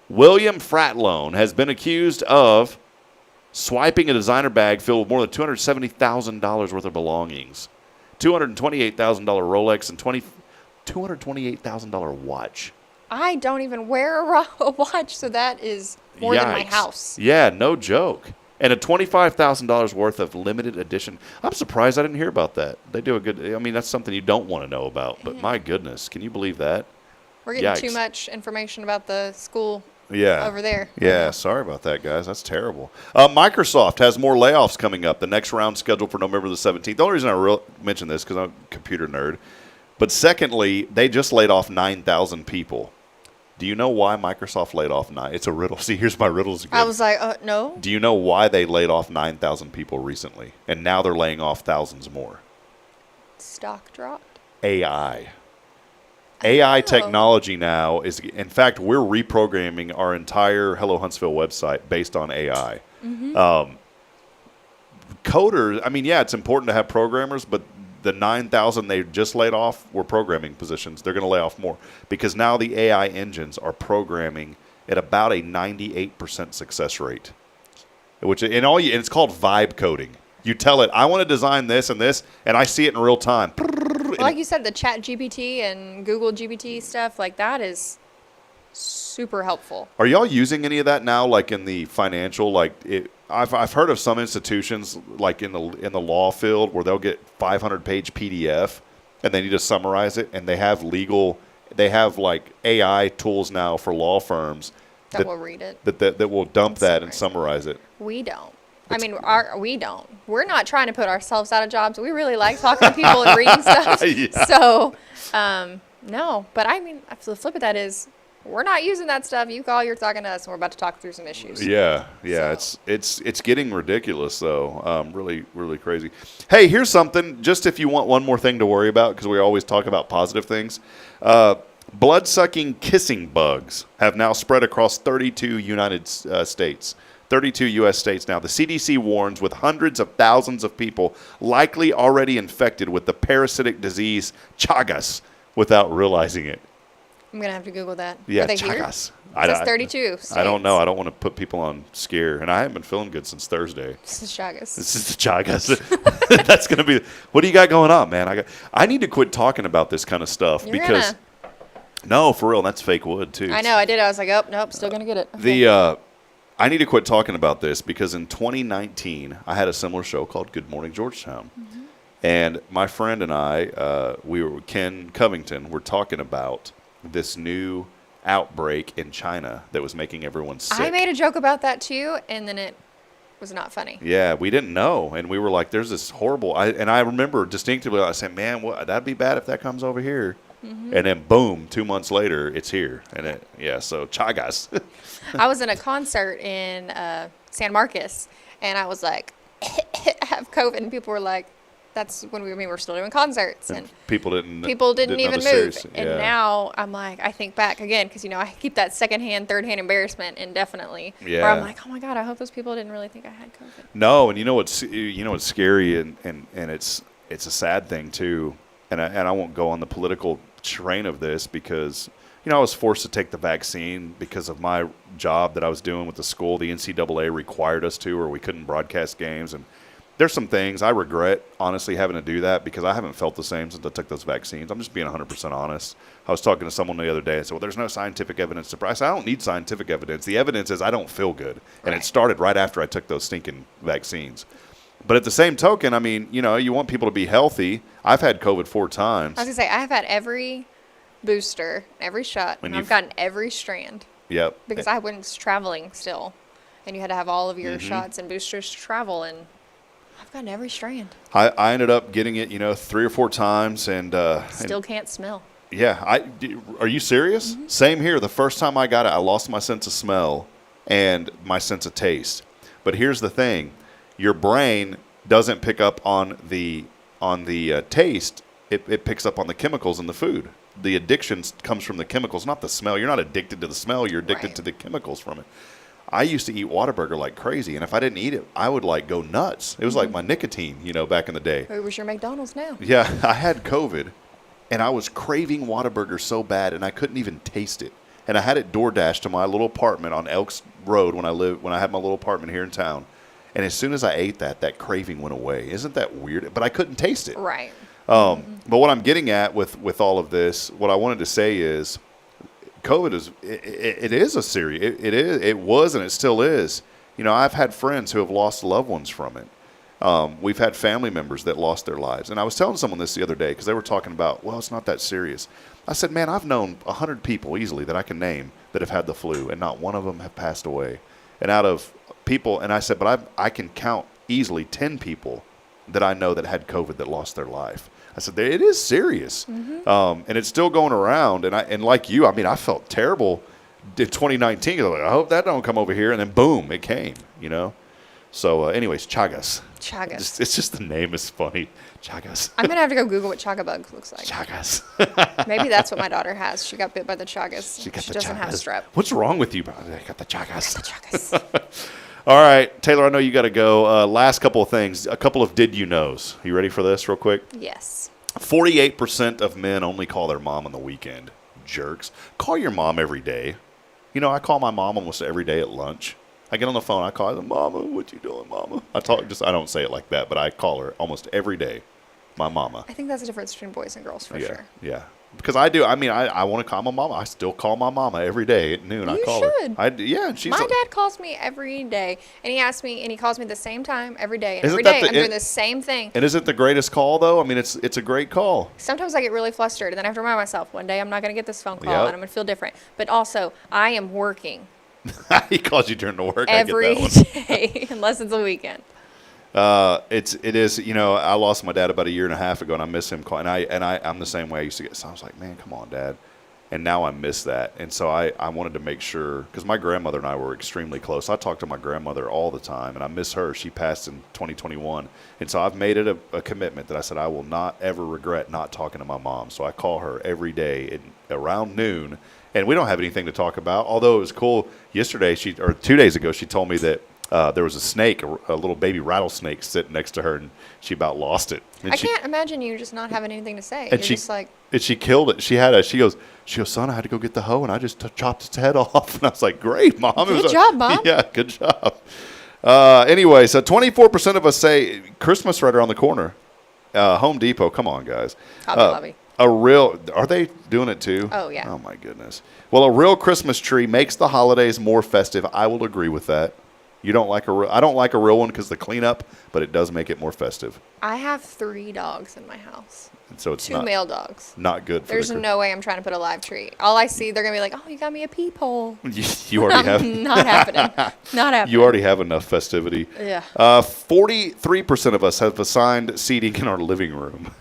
William Fratlone has been accused of swiping a designer bag filled with more than $270,000 worth of belongings, $228,000 Rolex, and $228,000 watch. I don't even wear a watch, so that is more than my house. Yeah, no joke. And a $25,000 worth of limited edition. I'm surprised I didn't hear about that. They do a good, that's something you don't want to know about. But my goodness, can you believe that? We're getting too much information about the school over there. Yeah, sorry about that, guys. That's terrible. Microsoft has more layoffs coming up. The next round scheduled for November the 17th. The only reason I mention this is because I'm a computer nerd. But secondly, they just laid off 9,000 people. Do you know why Microsoft laid off 9? It's a riddle. See, here's my riddles again. I was like, no. Do you know why they laid off 9,000 people recently? And now they're laying off thousands more. Stock dropped? AI. AI technology now is, in fact, we're reprogramming our entire Hello Huntsville website based on AI. Mm-hmm. Coders, it's important to have programmers, but the 9,000 they just laid off were programming positions. They're going to lay off more because now the AI engines are programming at about a 98% success rate, which and it's called vibe coding. You tell it, I want to design this, and I see it in real time. Well, like you said, the Chat GPT and Google GPT stuff, like that is super helpful. Are y'all using any of that now, like in the financial, I've heard of some institutions like in the law field where they'll get 500-page PDF and they need to summarize it, and they have like AI tools now for law firms that will read it, that will dump that and summarize it. We don't. We don't. We're not trying to put ourselves out of jobs. We really like talking to people and reading stuff. Yeah. So, no. But I mean, the flip of that is, we're not using that stuff. You call, you're talking to us, and we're about to talk through some issues. Yeah. So. It's getting ridiculous, though. Really, really crazy. Hey, here's something. Just if you want one more thing to worry about, because we always talk about positive things. Blood-sucking kissing bugs have now spread across 32 United States. 32 U.S. states now. The CDC warns with hundreds of thousands of people likely already infected with the parasitic disease Chagas without realizing it. I'm going to have to Google that. Yeah, Are they Chagas. Here? It says 32 states. I don't know. I don't want to put people on scare. And I haven't been feeling good since Thursday. This is Chagas. This is the Chagas. That's going to be. What do you got going on, man? I need to quit talking about this kind of stuff because. No, for real. That's fake wood, too. I know. I did. I was like, oh, nope, still going to get it. Okay. I need to quit talking about this because in 2019, I had a similar show called Good Morning Georgetown. Mm-hmm. And my friend and I, Ken Covington, were talking about this new outbreak in China that was making everyone sick. I made a joke about that too, and then it was not funny. Yeah, we didn't know. And we were like, there's this horrible. And I remember distinctly, I said, man, that'd be bad if that comes over here. Mm-hmm. And then, boom, 2 months later, it's here. And so Chagas. I was in a concert in San Marcos, and I was like, I have COVID, and people were like, that's when we were still doing concerts. And people didn't even move. And now I'm like, I think back again, because, I keep that secondhand, third-hand embarrassment indefinitely. Yeah. Where I'm like, oh, my God, I hope those people didn't really think I had COVID. No, and what's scary, and it's a sad thing, too. And I won't go on the political train of this because, I was forced to take the vaccine because of my job that I was doing with the school. The NCAA required us to, or we couldn't broadcast games. And there's some things I regret, honestly, having to do that because I haven't felt the same since I took those vaccines. I'm just being 100% honest. I was talking to someone the other day and said, well, there's no scientific evidence to I don't need scientific evidence. The evidence is I don't feel good. And it started right after I took those stinking vaccines. But at the same token, I mean, you want people to be healthy. I've had COVID 4 times. I was going to say, I've had every booster, every shot, and I've gotten every strand. Yep. Because I was traveling still, and you had to have all of your shots and boosters to travel, and I've gotten every strand. I ended up getting it, 3 or 4 times, and still can't smell. Yeah. Are you serious? Mm-hmm. Same here. The first time I got it, I lost my sense of smell and my sense of taste. But here's the thing. Your brain doesn't pick up on the taste. It picks up on the chemicals in the food. The addiction comes from the chemicals, not the smell. You're not addicted to the smell. You're addicted to the chemicals from it. I used to eat Whataburger like crazy, and if I didn't eat it, I would go nuts. It was like my nicotine, back in the day. Where was your McDonald's now? Yeah, I had COVID, and I was craving Whataburger so bad, and I couldn't even taste it. And I had it DoorDash to my little apartment on Elks Road when I had my little apartment here in town. And as soon as I ate that craving went away. Isn't that weird? But I couldn't taste it. Right. But what I'm getting at with all of this, what I wanted to say is, COVID is a serious. It was and it still is. I've had friends who have lost loved ones from it. We've had family members that lost their lives. And I was telling someone this the other day because they were talking about, well, it's not that serious. I said, man, I've known 100 people easily that I can name that have had the flu, and not one of them have passed away. And out of people, and I said, but I can count easily 10 people that I know that had COVID that lost their life. I said, it is serious. Mm-hmm. And it's still going around. And like you, I mean, I felt terrible in 2019. I hope that don't come over here. And then boom, it came, So anyways, Chagas. Chagas. It's just the name is funny. Chagas. I'm going to have to go Google what Chagabug looks like. Chagas. Maybe that's what my daughter has. She got bit by the Chagas. She doesn't have strep. What's wrong with you, bro? I got the Chagas. All right, Taylor, I know you got to go. Last couple of things. A couple of did you knows. You ready for this real quick? Yes. 48% of men only call their mom on the weekend. Jerks. Call your mom every day. You know, I call my mom almost every day at lunch. I get on the phone. I call her, Mama, what you doing, Mama? I don't say it like that, but I call her almost every day, my mama. I think that's the difference between boys and girls for sure. Yeah. Because I do. I mean, I want to call my mama. I still call my mama every day at noon. I call should. her. Yeah, and she's My dad calls me every day, and he calls me the same time every day. And every day I'm doing the same thing. And is it the greatest call, though? I mean, it's a great call. Sometimes I get really flustered, and then I have to remind myself, one day I'm not going to get this phone call, and I'm going to feel different. But also, I am working. He calls you during the work. Every I get that one. day, unless it's a weekend. It is, you know, I lost my dad about a year and a half ago, and I miss him calling. I'm the same way I used to get. So I was like, man, come on, Dad. And now I miss that. And so I wanted to make sure, because my grandmother and I were extremely close. I talk to my grandmother all the time, and I miss her. She passed in 2021. And so I've made it a commitment that I said I will not ever regret not talking to my mom. So I call her every day around noon, and we don't have anything to talk about. Although it was cool yesterday, 2 days ago, she told me that there was a snake, a little baby rattlesnake sitting next to her, and she about lost it. And I can't imagine you just not having anything to say. And You're just like... And she killed it. She goes, son, I had to go get the hoe, and I just chopped its head off. And I was like, great, Mom. Good job, Mom. Yeah, good job. Anyway, so 24% of us say Christmas right around the corner. Home Depot, come on, guys. Hobby Lobby. Are they doing it too? Oh, yeah. Oh, my goodness. Well, a real Christmas tree makes the holidays more festive. I will agree with that. I don't like a real one because of the cleanup, but it does make it more festive. I have 3 dogs in my house. And so it's 2 male dogs. Not good for There's no way I'm trying to put a live tree. All I see, they're going to be like, oh, you got me a peephole. You already have. Not happening. Not happening. You already have enough festivity. Yeah. 43% of us have assigned seating in our living room.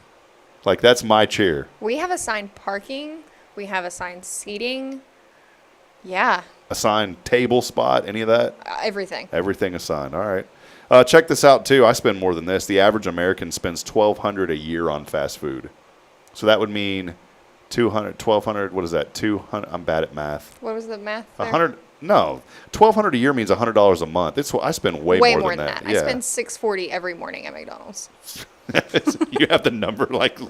Like, that's my chair. We have assigned parking. We have assigned seating. Yeah. Assigned table spot, any of that? Everything. Everything assigned. All right. Check this out, too. I spend more than this. The average American spends $1,200 a year on fast food. So that would mean $1,200. What is that? $200. I'm bad at math. What was the math there? $100. No, $1,200 a year means $100 a month. It's what I spend way more than that. Yeah. I spend $6.40 every morning at McDonald's. You have the number like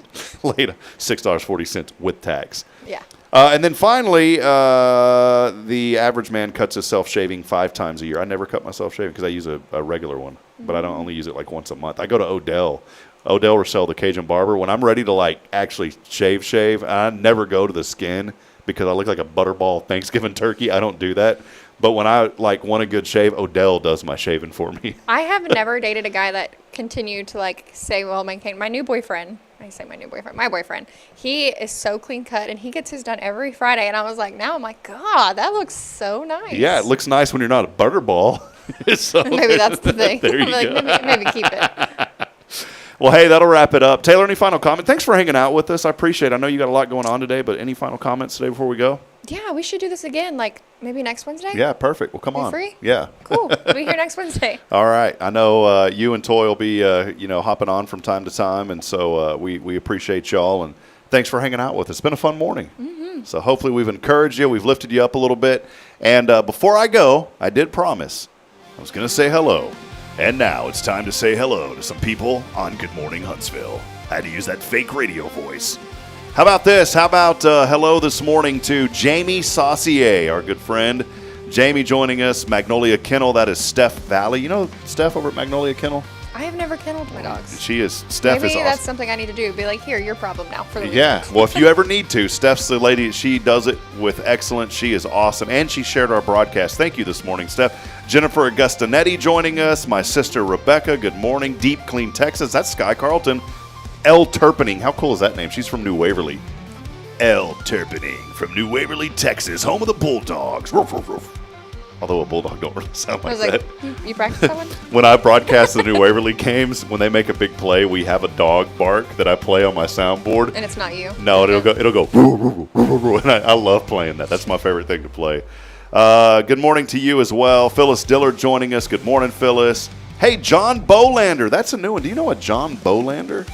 later, $6.40 with tax. Yeah. And then finally, the average man cuts himself shaving 5 times a year. I never cut myself shaving because I use a regular one, but I don't only use it like once a month. I go to Odell Rossell, the Cajun barber. When I'm ready to like actually shave, I never go to the skin because I look like a butterball Thanksgiving turkey. I don't do that. But when I like want a good shave, Odell does my shaving for me. I have never dated a guy that continued to like say, well, my new boyfriend. My boyfriend, he is so clean cut and he gets his done every Friday. And I was like, now I'm like, God, that looks so nice. Yeah, it looks nice when you're not a butterball. So, maybe that's the thing. There you like, go. Maybe keep it. Well, hey, that'll wrap it up. Taylor, any final comment? Thanks for hanging out with us. I appreciate it. I know you got a lot going on today, but any final comments today before we go? Yeah, we should do this again, like maybe next Wednesday. Yeah, perfect. Well, come on. Free? Yeah. Cool. We'll be here next Wednesday. All right. I know you and Toy will be, hopping on from time to time, and so we appreciate y'all, and thanks for hanging out with us. It's been a fun morning. Mm-hmm. So hopefully we've encouraged you. We've lifted you up a little bit. And before I go, I did promise I was going to say hello. And now it's time to say hello to some people on Good Morning Huntsville. I had to use that fake radio voice. How about this? How about hello this morning to Jamie Saucier, our good friend. Jamie joining us, Magnolia Kennel. That is Steph Valley. You know Steph over at Magnolia Kennel? I have never kenneled my dogs. Steph Maybe is awesome. That's something I need to do. Be like, here, your problem now for the weekend. Yeah, well, if you ever need to, Steph's the lady. She does it with excellence. She is awesome, and she shared our broadcast. Thank you this morning, Steph. Jennifer Augustinetti joining us. My sister Rebecca, good morning. Deep Clean, Texas. That's Sky Carlton. Elle Turpening. How cool is that name? She's from New Waverly. Elle Turpening from New Waverly, Texas, home of the Bulldogs. Ruff, ruff, ruff. Although a bulldog don't really sound like that. You practice that one? When I broadcast the New Waverly games, when they make a big play, we have a dog bark that I play on my soundboard. And it's not you? No, it'll go, and I love playing that. That's my favorite thing to play. Good morning to you as well. Phyllis Dillard joining us. Good morning, Phyllis. Hey, John Bolander. That's a new one. Do you know a John Bolander?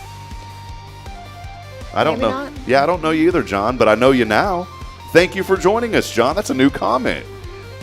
I don't know. Not. Yeah, I don't know you either, John, but I know you now. Thank you for joining us, John. That's a new comment.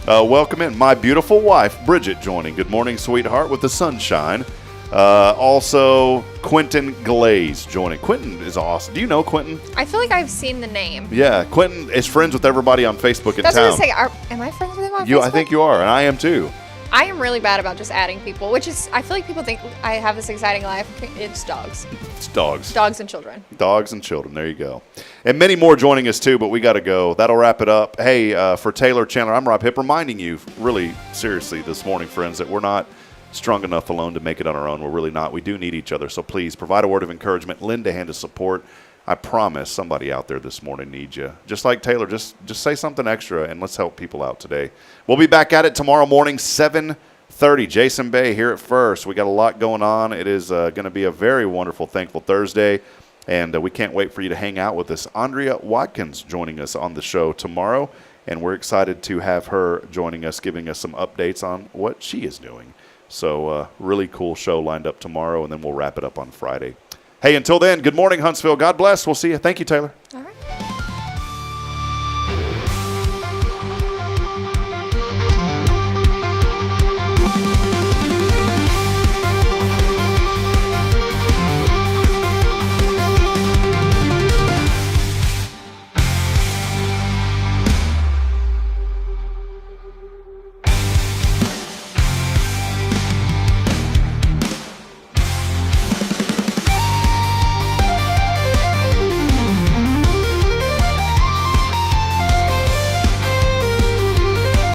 Welcome in my beautiful wife, Bridget, joining. Good morning, sweetheart, with the sunshine. Also, Quentin Glaze joining. Quentin is awesome. Do you know Quentin? I feel like I've seen the name. Yeah, Quentin is friends with everybody on Facebook in That's town. what I was say. Am I friends with him on Facebook? I think you are, and I am too. I am really bad about just adding people, which is, I feel like people think I have this exciting life. It's dogs. It's dogs. Dogs and children. Dogs and children. There you go. And many more joining us too, but we got to go. That'll wrap it up. Hey, for Taylor Chandler, I'm Rob Hipp, reminding you really seriously this morning, friends, that we're not strong enough alone to make it on our own. We're really not. We do need each other. So please provide a word of encouragement, lend a hand of support. I promise somebody out there this morning needs you. Just like Taylor, just say something extra and let's help people out today. We'll be back at it tomorrow morning, 7:30. Jason Bay here at First. We got a lot going on. It is going to be a very wonderful, thankful Thursday, and we can't wait for you to hang out with us. Andrea Watkins joining us on the show tomorrow, and we're excited to have her joining us, giving us some updates on what she is doing. So really cool show lined up tomorrow, and then we'll wrap it up on Friday. Hey, until then, good morning, Huntsville. God bless. We'll see you. Thank you, Taylor.